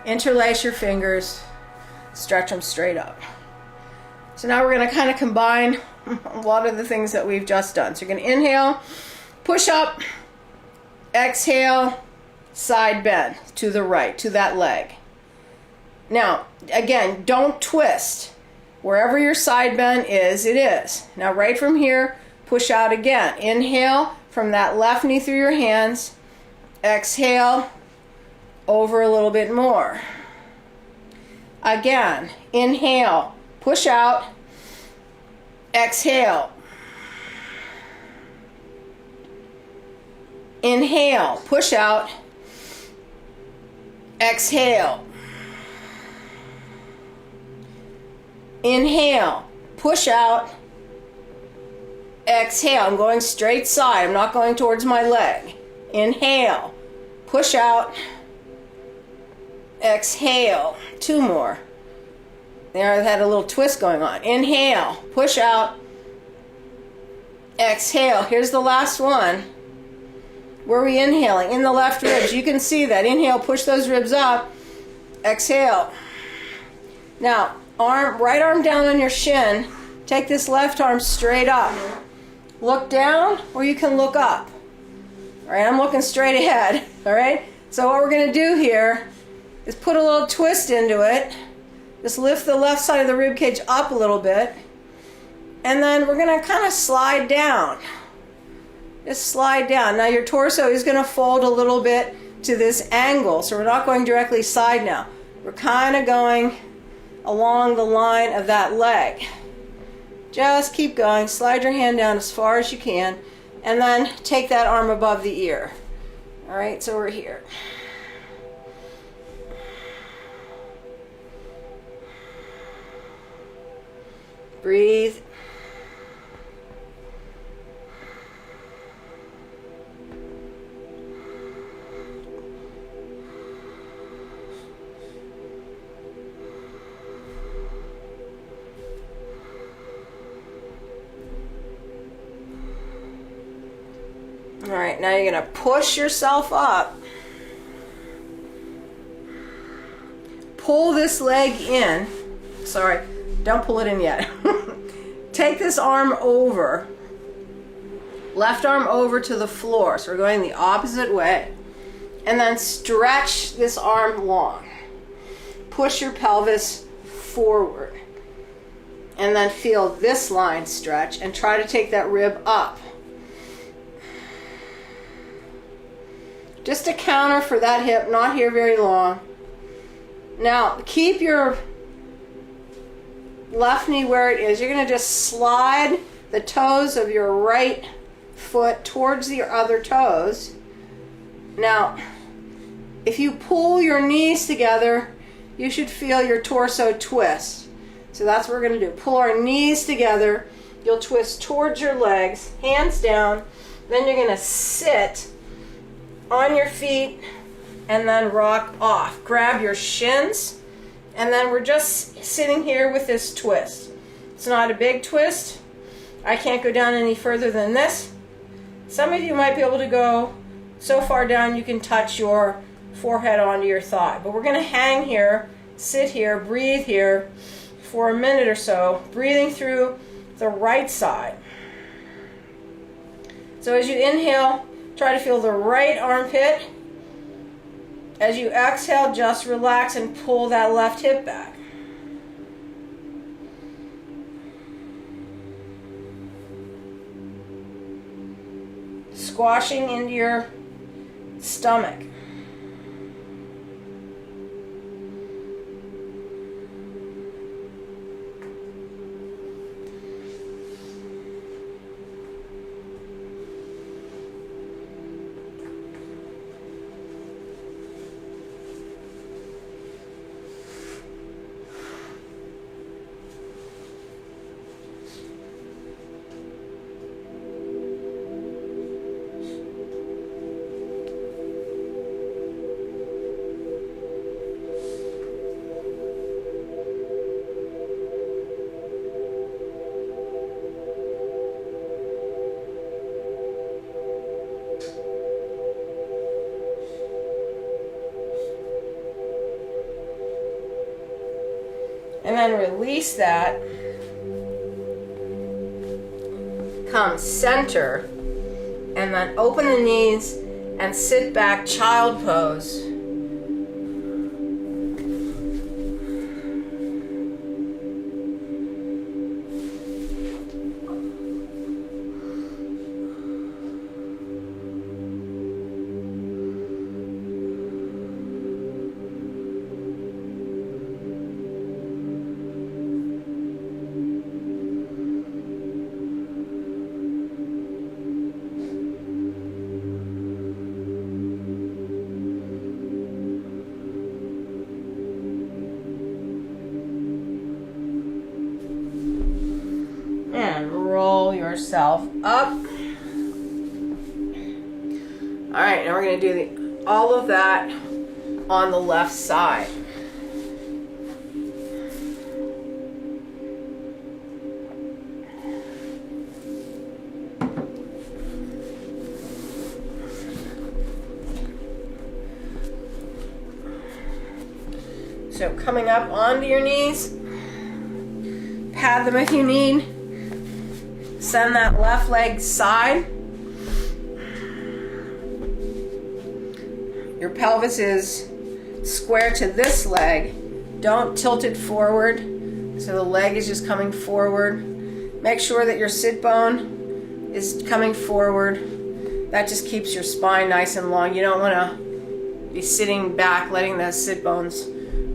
Interlace your fingers, stretch them straight up. So now we're going to kind of combine a lot of the things that we've just done. So you're going to inhale, push up, exhale, side bend to the right, to that leg. Now, again, don't twist. Wherever your side bend is, it is. Now, right from here, push out again. Inhale from that left knee through your hands. Exhale, over a little bit more. Again, inhale, push out, exhale. Inhale, push out, exhale. Inhale, push out, exhale. I'm going straight side. I'm not going towards my leg. Inhale, push out, exhale. Two more. There, I had a little twist going on. Inhale, push out, exhale. Here's the last one. Where are we inhaling? In the left ribs. You can see that. Inhale, push those ribs up. Exhale. Now, right arm down on your shin. Take this left arm straight up. Look down, or you can look up. All right, I'm looking straight ahead. All right? So what we're going to do here is put a little twist into it. Just lift the left side of the rib cage up a little bit. And then we're going to kind of slide down. Just slide down. Now your torso is going to fold a little bit to this angle. So we're not going directly side now. We're kind of going along the line of that leg. Just keep going. Slide your hand down as far as you can. And then take that arm above the ear. All right, so we're here. Breathe. All right, now you're going to push yourself up. Pull this leg in. Sorry, don't pull it in yet. Take this arm over. Left arm over to the floor. So we're going the opposite way. And then stretch this arm long. Push your pelvis forward. And then feel this line stretch and try to take that rib up. Just a counter for that hip, not here very long. Now, keep your left knee where it is. You're going to just slide the toes of your right foot towards the other toes. Now, if you pull your knees together, you should feel your torso twist. So that's what we're going to do. Pull our knees together. You'll twist towards your legs, hands down. Then you're going to sit on your feet and then rock off. Grab your shins, and then we're just sitting here with this twist. It's not a big twist. I can't go down any further than this. Some of you might be able to go so far down you can touch your forehead onto your thigh. But we're going to hang here, sit here, breathe here for a minute or so, breathing through the right side. So as you inhale, try to feel the right armpit. As you exhale, just relax and pull that left hip back. Squashing into your stomach. And then release that. Come center. And then open the knees and sit back, child pose. Yourself up. All right, now we're going to do all of that on the left side. So coming up onto your knees, pad them if you need. Send that left leg side. Your pelvis is square to this leg. Don't tilt it forward. So the leg is just coming forward. Make sure that your sit bone is coming forward. That just keeps your spine nice and long. You don't want to be sitting back, letting the sit bones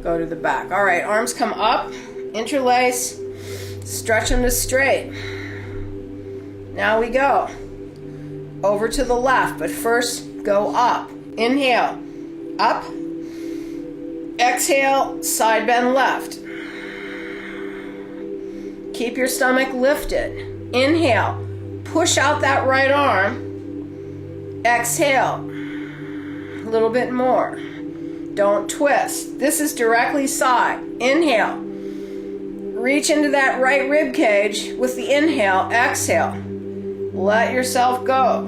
go to the back. All right, arms come up, interlace, stretch them to straight. Now we go over to the left, but first go up. Inhale, up. Exhale, side bend left. Keep your stomach lifted. Inhale, push out that right arm. Exhale, a little bit more. Don't twist. This is directly side. Inhale, reach into that right rib cage with the inhale. Exhale. Let yourself go.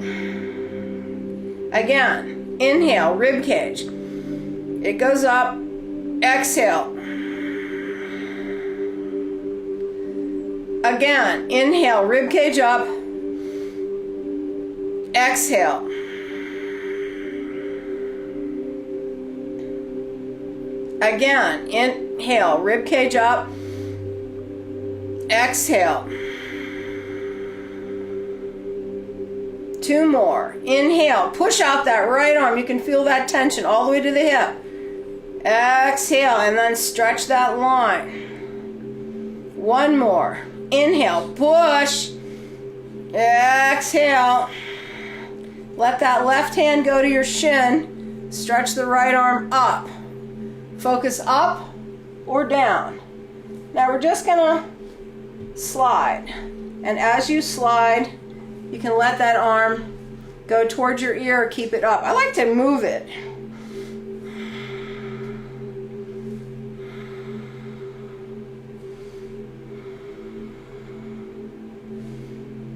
Again, inhale, rib cage. It goes up, exhale. Again, inhale, rib cage up, exhale. Again, inhale, rib cage up, exhale. 2 more. Inhale, push out that right arm. You can feel that tension all the way to the hip. Exhale, and then stretch that line. 1 more. Inhale, push. Exhale. Let that left hand go to your shin. Stretch the right arm up. Focus up or down. Now we're just gonna slide. And as you slide, you can let that arm go towards your ear or keep it up. I like to move it.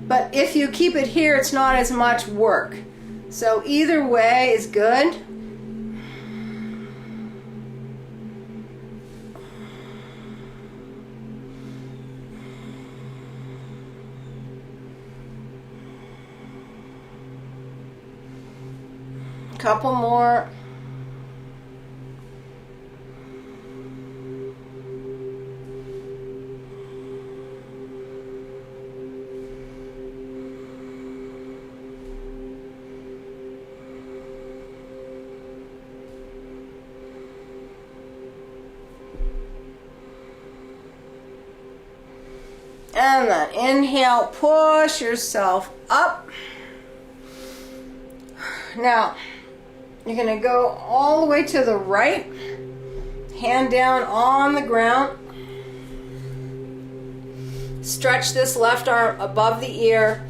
But if you keep it here, it's not as much work. So either way is good. Couple more. And then inhale, push yourself up. Now, you're going to go all the way to the right, hand down on the ground. Stretch this left arm above the ear,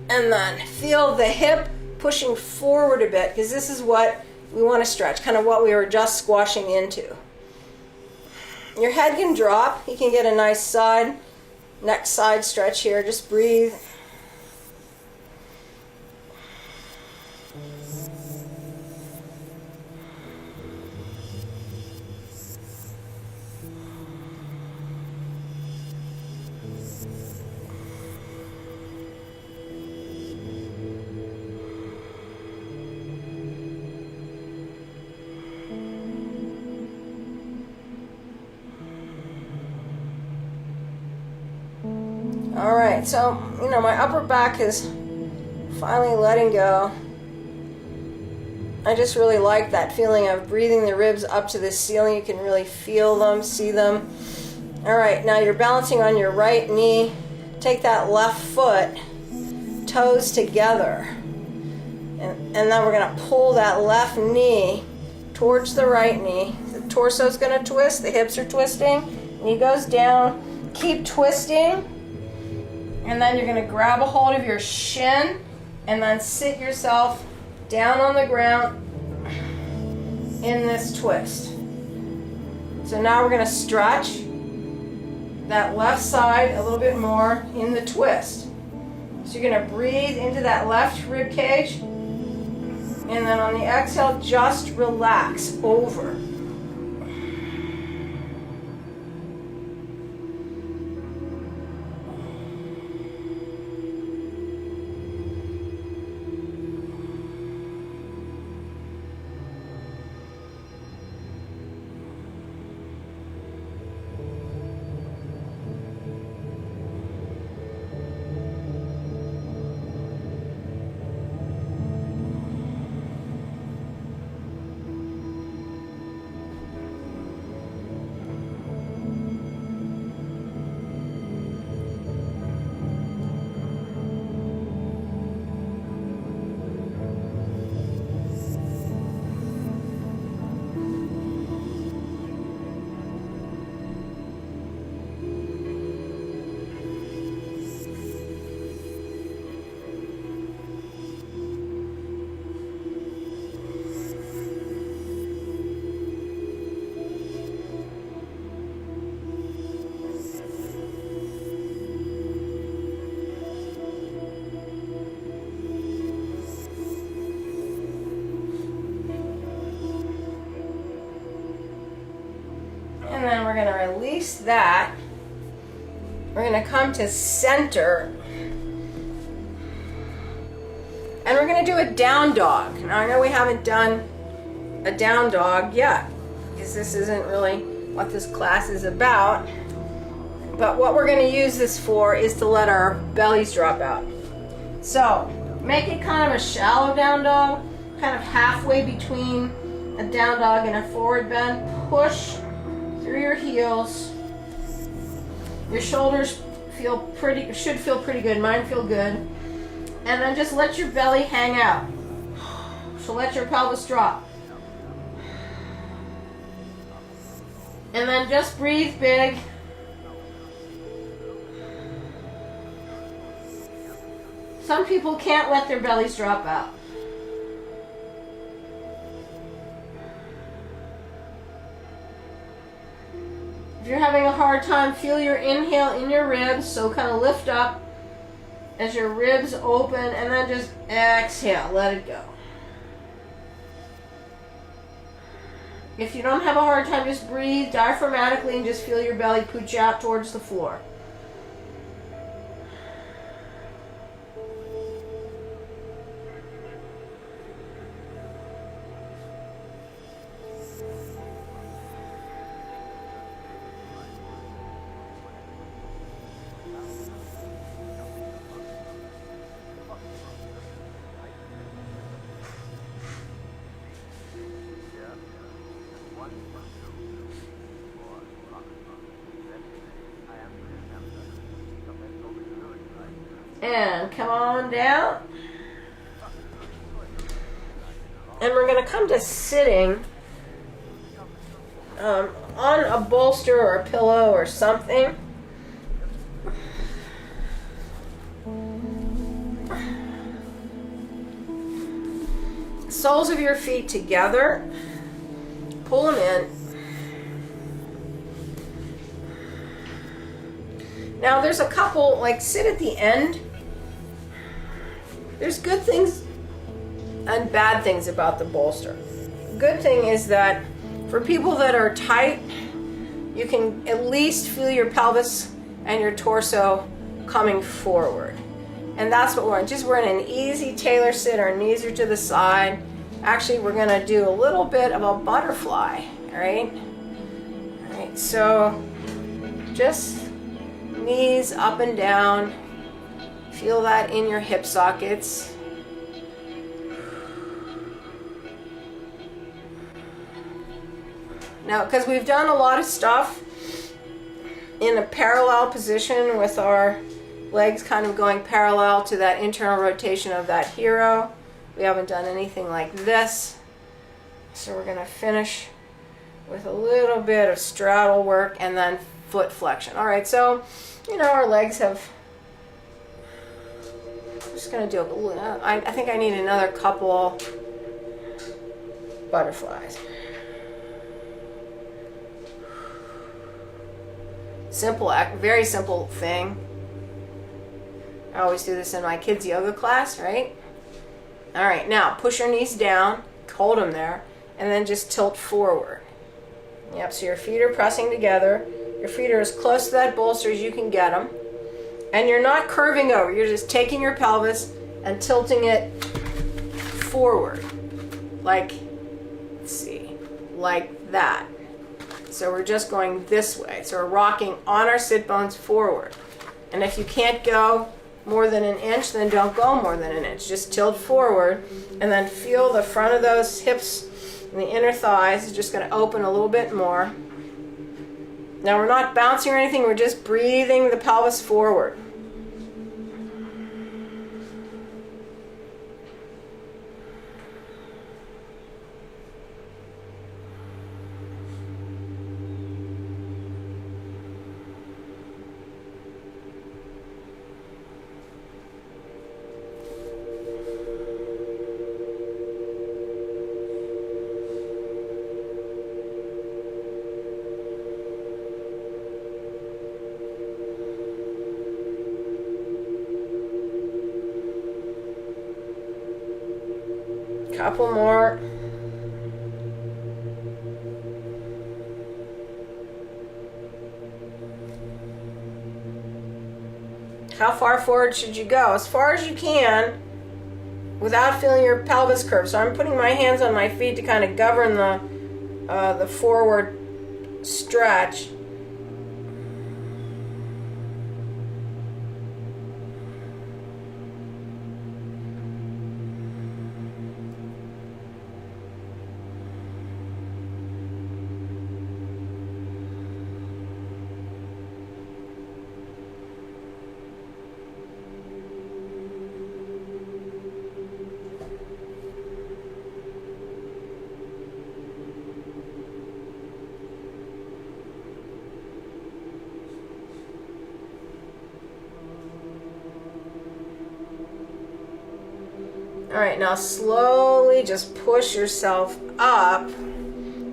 and then feel the hip pushing forward a bit, because this is what we want to stretch, kind of what we were just squashing into. Your head can drop. You can get a nice neck side stretch here. Just breathe. All right, so, my upper back is finally letting go. I just really like that feeling of breathing the ribs up to the ceiling. You can really feel them, see them. All right, now you're balancing on your right knee. Take that left foot, toes together. And then we're going to pull that left knee towards the right knee. The torso's going to twist, the hips are twisting. Knee goes down. Keep twisting. And then you're going to grab a hold of your shin and then sit yourself down on the ground in this twist. So now we're going to stretch that left side a little bit more in the twist. So you're going to breathe into that left rib cage, and then on the exhale, just relax over. And then we're going to release that. We're going to come to center. And we're going to do a down dog. Now I know we haven't done a down dog yet, because this isn't really what this class is about. But what we're going to use this for is to let our bellies drop out. So make it kind of a shallow down dog, kind of halfway between a down dog and a forward bend. Push through your heels. Your shoulders should feel pretty good. Mine feel good. And then just let your belly hang out. So let your pelvis drop. And then just breathe big. Some people can't let their bellies drop out. If you're having a hard time, feel your inhale in your ribs, so kind of lift up as your ribs open, and then just exhale, let it go. If you don't have a hard time, just breathe diaphragmatically and just feel your belly pooch out towards the floor. And come on down. And we're going to come to sitting on a bolster or a pillow or something. Soles of your feet together. Pull them in. Now there's a couple, like sit at the end. There's good things and bad things about the bolster. Good thing is that for people that are tight, you can at least feel your pelvis and your torso coming forward. And that's what we're in an easy Taylor sit. Our knees are to the side. Actually, we're gonna do a little bit of a butterfly, all right? All right, so just knees up and down. Feel that in your hip sockets. Now, because we've done a lot of stuff in a parallel position with our legs kind of going parallel to that internal rotation of that hero. We haven't done anything like this. So we're going to finish with a little bit of straddle work and then foot flexion. All right, so, you know, our legs have... I'm just going to do I think I need another couple butterflies. Simple act, very simple thing. I always do this in my kids' yoga class, right? All right, now push your knees down, hold them there, and then just tilt forward. Yep, so your feet are pressing together. Your feet are as close to that bolster as you can get them. And you're not curving over. You're just taking your pelvis and tilting it forward. Like, let's see, like that. So we're just going this way. So we're rocking on our sit bones forward. And if you can't go more than an inch, then don't go more than an inch. Just tilt forward and then feel the front of those hips and the inner thighs is just going to open a little bit more. Now we're not bouncing or anything, we're just breathing the pelvis forward. Couple more. How far forward should you go? As far as you can without feeling your pelvis curve. So I'm putting my hands on my feet to kind of govern the forward stretch. All right, now slowly just push yourself up.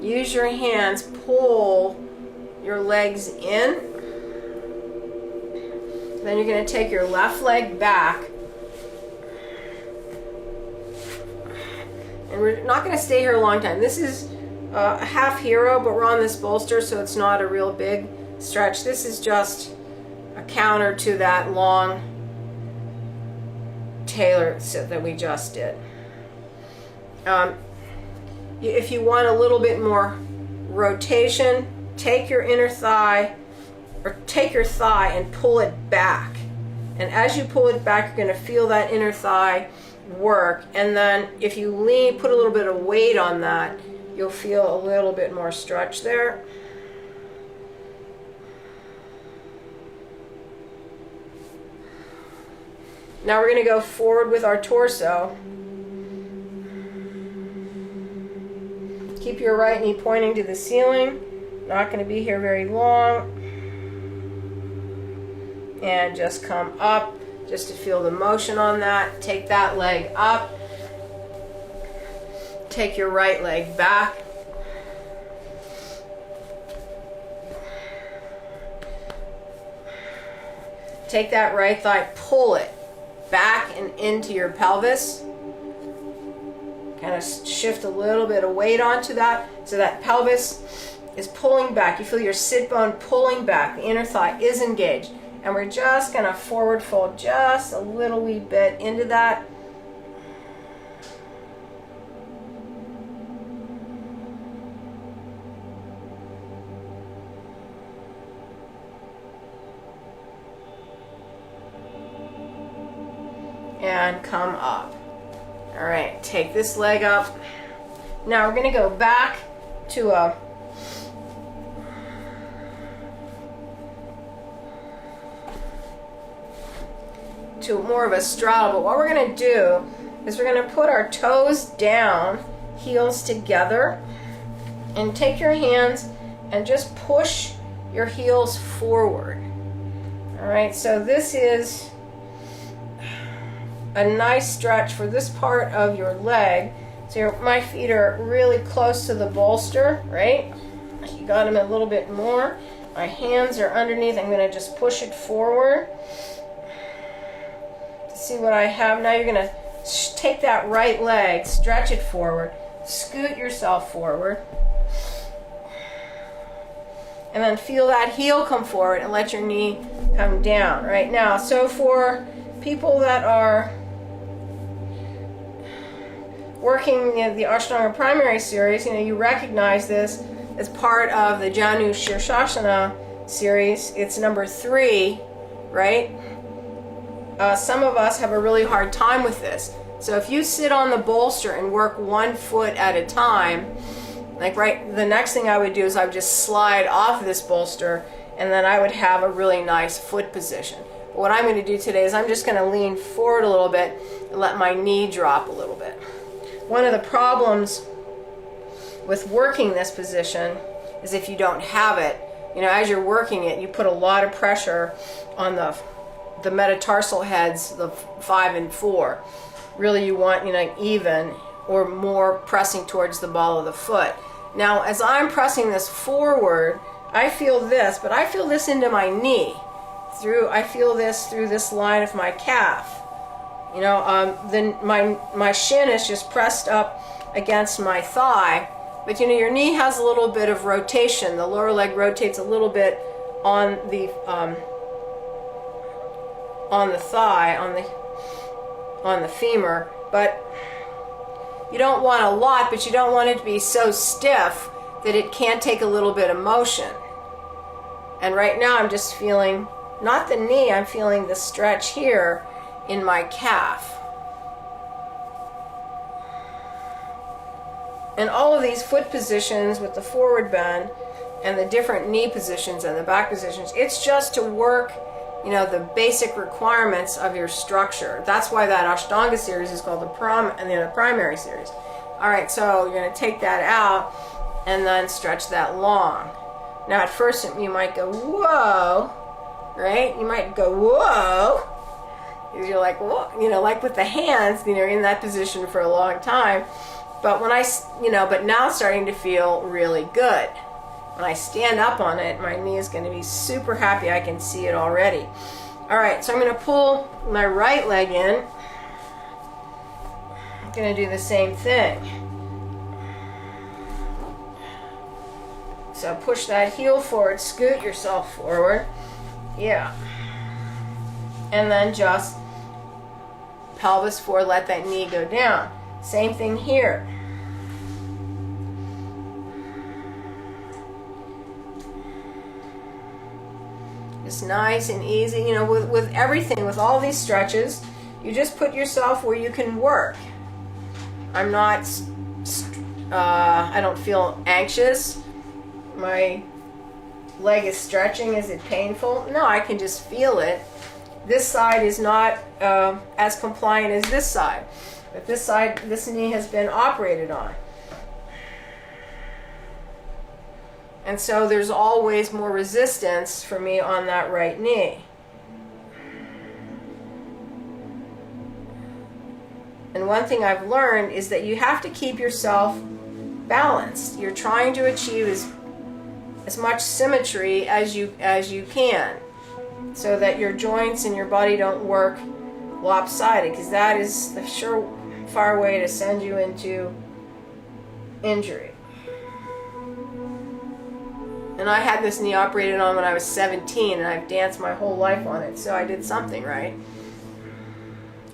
Use your hands, pull your legs in. Then you're going to take your left leg back. And we're not going to stay here a long time. This is a half hero, but we're on this bolster, so it's not a real big stretch. This is just a counter to that long Taylor sit that we just did. If you want a little bit more rotation, take your inner thigh, or take your thigh and pull it back. And as you pull it back, you're going to feel that inner thigh work. And then if you lean, put a little bit of weight on that, you'll feel a little bit more stretch there. Now we're going to go forward with our torso. Keep your right knee pointing to the ceiling. Not going to be here very long. And just come up just to feel the motion on that. Take that leg up. Take your right leg back. Take that right thigh, pull it back and into your pelvis. Kind of shift a little bit of weight onto that so that pelvis is pulling back. You feel your sit bone pulling back. The inner thigh is engaged. And we're just going to forward fold just a little wee bit into that. And come up. All right, take this leg up. Now we're going to go back to a more of a straddle, but what we're going to do is we're going to put our toes down, heels together, and take your hands and just push your heels forward. All right, so this is a nice stretch for this part of your leg. So my feet are really close to the bolster, right? You got them a little bit more. My hands are underneath. I'm going to just push it forward. See what I have now. You're going to take that right leg, stretch it forward, scoot yourself forward, and then feel that heel come forward and let your knee come down right now. So for people that are working the Ashtanga primary series, you recognize this as part of the Janu Shirshasana series. It's number 3, right? Some of us have a really hard time with this. So if you sit on the bolster and work one foot at a time, the next thing I would do is I would just slide off this bolster, and then I would have a really nice foot position. But what I'm going to do today is I'm just going to lean forward a little bit and let my knee drop a little bit. One of the problems with working this position is if you don't have it, as you're working it, you put a lot of pressure on the metatarsal heads, the 5 and 4. Really you want, even or more pressing towards the ball of the foot. Now, as I'm pressing this forward, I feel this, but I feel this into my knee. I feel this through this line of my calf. Then my shin is just pressed up against my thigh. But your knee has a little bit of rotation. The lower leg rotates a little bit on the thigh, on the femur, but you don't want a lot, but you don't want it to be so stiff that it can't take a little bit of motion. And right now I'm just feeling, not the knee, I'm feeling the stretch here in my calf. And all of these foot positions with the forward bend and the different knee positions and the back positions, it's just to work the basic requirements of your structure. That's why that Ashtanga series is called the primary series. All right, so you're going to take that out and then stretch that long. Now, at first, you might go, whoa, right? You might go, whoa. Because you're like, well, like with the hands, you're in that position for a long time. But when but now it's starting to feel really good. When I stand up on it, my knee is going to be super happy. I can see it already. All right, so I'm going to pull my right leg in. I'm going to do the same thing. So push that heel forward, scoot yourself forward. Yeah. And then just pelvis forward, let that knee go down. Same thing here. Just nice and easy, with everything, with all these stretches, you just put yourself where you can work. I'm not, I don't feel anxious. My leg is stretching. Is it painful? No, I can just feel it. This side is not as compliant as this side. But this side, this knee has been operated on. And so there's always more resistance for me on that right knee. And one thing I've learned is that you have to keep yourself balanced. You're trying to achieve as much symmetry as you can, so that your joints and your body don't work lopsided, because that is the surefire way to send you into injury. And I had this knee operated on when I was 17, and I've danced my whole life on it, so I did something right.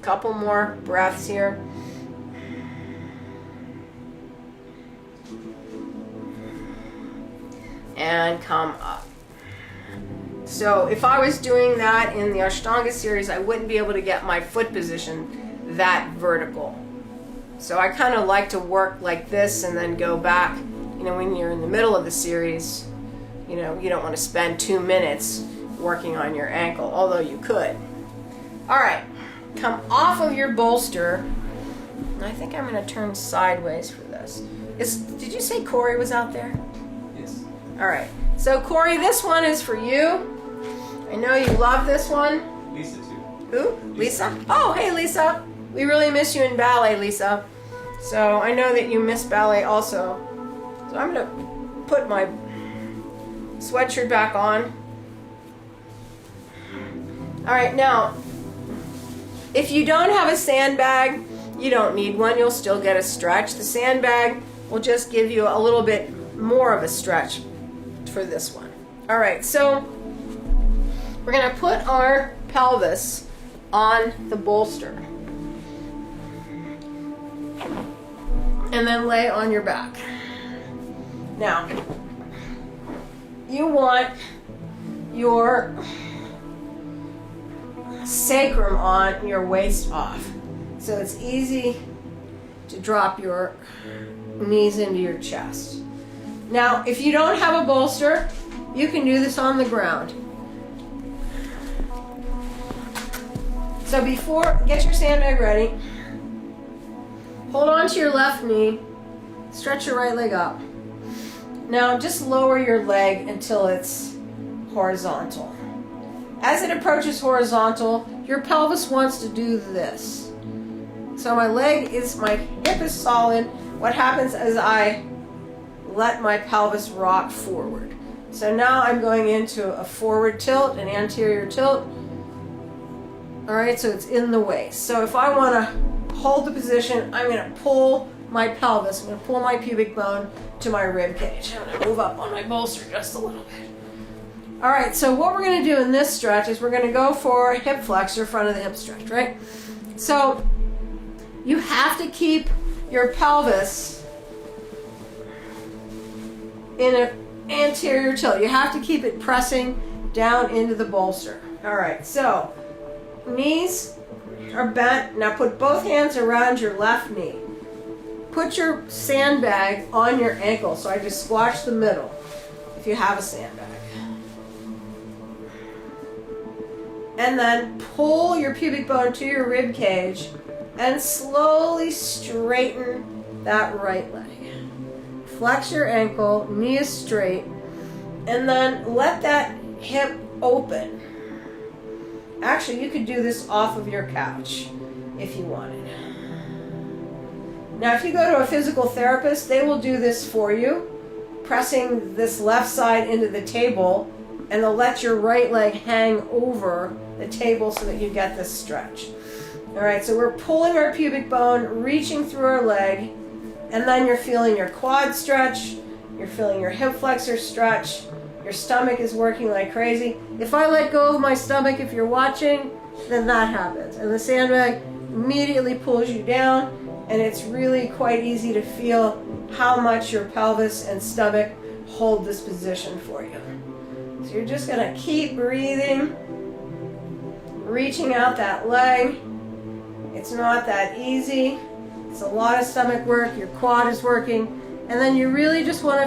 Couple more breaths here. And come up. So if I was doing that in the Ashtanga series, I wouldn't be able to get my foot position that vertical. So I kind of like to work like this and then go back. When you're in the middle of the series, you don't want to spend 2 minutes working on your ankle, although you could. All right, come off of your bolster. I think I'm going to turn sideways for this. Did you say Corey was out there? Yes. All right. So Corey, this one is for you. I know you love this one. Lisa too. Who? Lisa? Oh, hey Lisa. We really miss you in ballet, Lisa. So I know that you miss ballet also. So I'm going to put my sweatshirt back on. All right, now, if you don't have a sandbag, you don't need one. You'll still get a stretch. The sandbag will just give you a little bit more of a stretch for this one. All right, so we're going to put our pelvis on the bolster. And then lay on your back. Now, you want your sacrum on, your waist off. So it's easy to drop your knees into your chest. Now, if you don't have a bolster, you can do this on the ground. So get your sandbag ready. Hold on to your left knee. Stretch your right leg up. Now just lower your leg until it's horizontal. As it approaches horizontal, your pelvis wants to do this. So my hip is solid. What happens is I let my pelvis rock forward. So now I'm going into a forward tilt, an anterior tilt. All right, so it's in the waist. So if I want to hold the position, I'm going to pull my pelvis. I'm going to pull my pubic bone to my rib cage. I'm going to move up on my bolster just a little bit. All right, so what we're going to do in this stretch is we're going to go for hip flexor, front of the hip stretch, right? So you have to keep your pelvis in an anterior tilt. You have to keep it pressing down into the bolster. All right, so knees are bent. Now put both hands around your left knee. Put your sandbag on your ankle. So I just squash the middle if you have a sandbag. And then pull your pubic bone to your rib cage and slowly straighten that right leg. Flex your ankle, knee is straight, and then let that hip open. Actually, you could do this off of your couch if you wanted. Now, if you go to a physical therapist, they will do this for you, pressing this left side into the table, and they'll let your right leg hang over the table so that you get this stretch. All right, so we're pulling our pubic bone, reaching through our leg, and then you're feeling your quad stretch, you're feeling your hip flexor stretch, your stomach is working like crazy. If I let go of my stomach, if you're watching, then that happens. And the sandbag immediately pulls you down, and it's really quite easy to feel how much your pelvis and stomach hold this position for you. So you're just gonna keep breathing, reaching out that leg. It's not that easy. It's a lot of stomach work, your quad is working, and then you really just wanna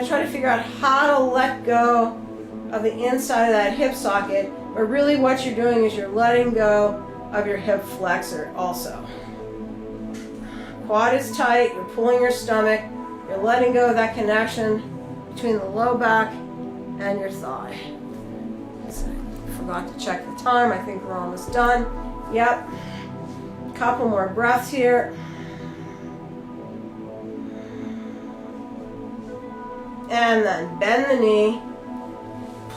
try to figure out how to let go of the inside of that hip socket, but really what you're doing is you're letting go of your hip flexor also. Quad is tight, you're pulling your stomach, you're letting go of that connection between the low back and your thigh. So, forgot to check the time, I think we're almost done. Yep, couple more breaths here. And then bend the knee,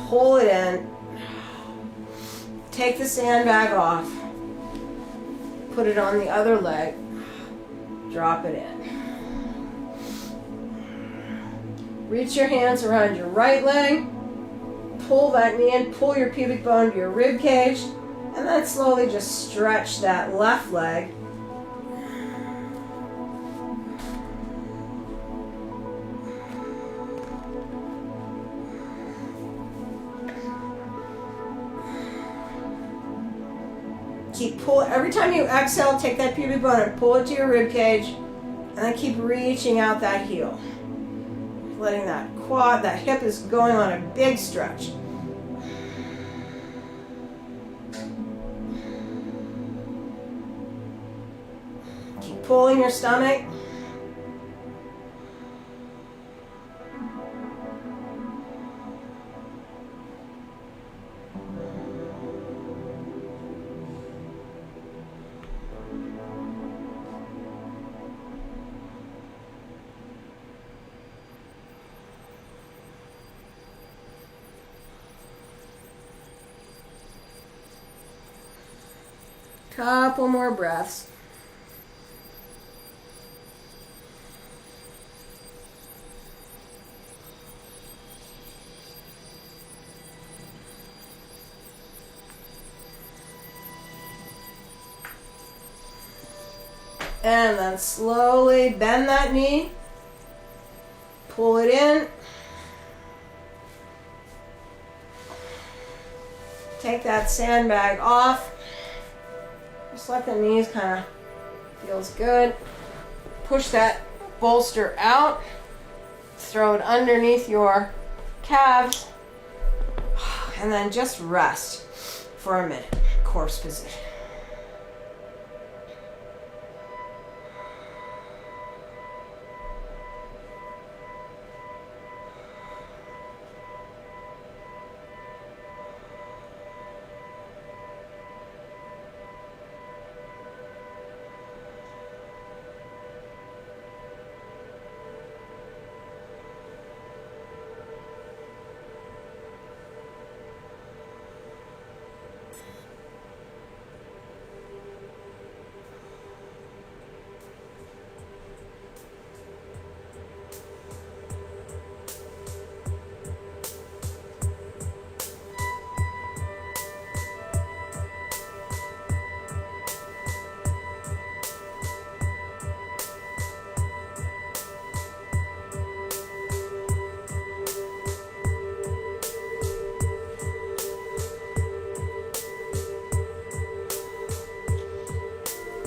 pull it in, take the sandbag off, put it on the other leg, drop it in. Reach your hands around your right leg, pull that knee in, pull your pubic bone to your rib cage, and then slowly just stretch that left leg. Keep pulling. Every time you exhale, take that pubic bone and pull it to your rib cage, and then keep reaching out that heel. Letting that quad, that hip is going on a big stretch. Keep pulling your stomach. Couple more breaths. And then slowly bend that knee, pull it in, take that sandbag off. Just let the knees kind of, feels good. Push that bolster out, throw it underneath your calves, and then just rest for a minute, corpse position.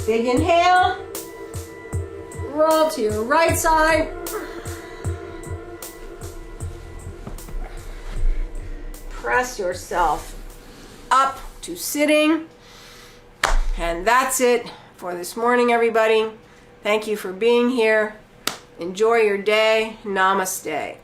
Big inhale, roll to your right side. Press yourself up to sitting. And that's it for this morning, everybody. Thank you for being here. Enjoy your day. Namaste.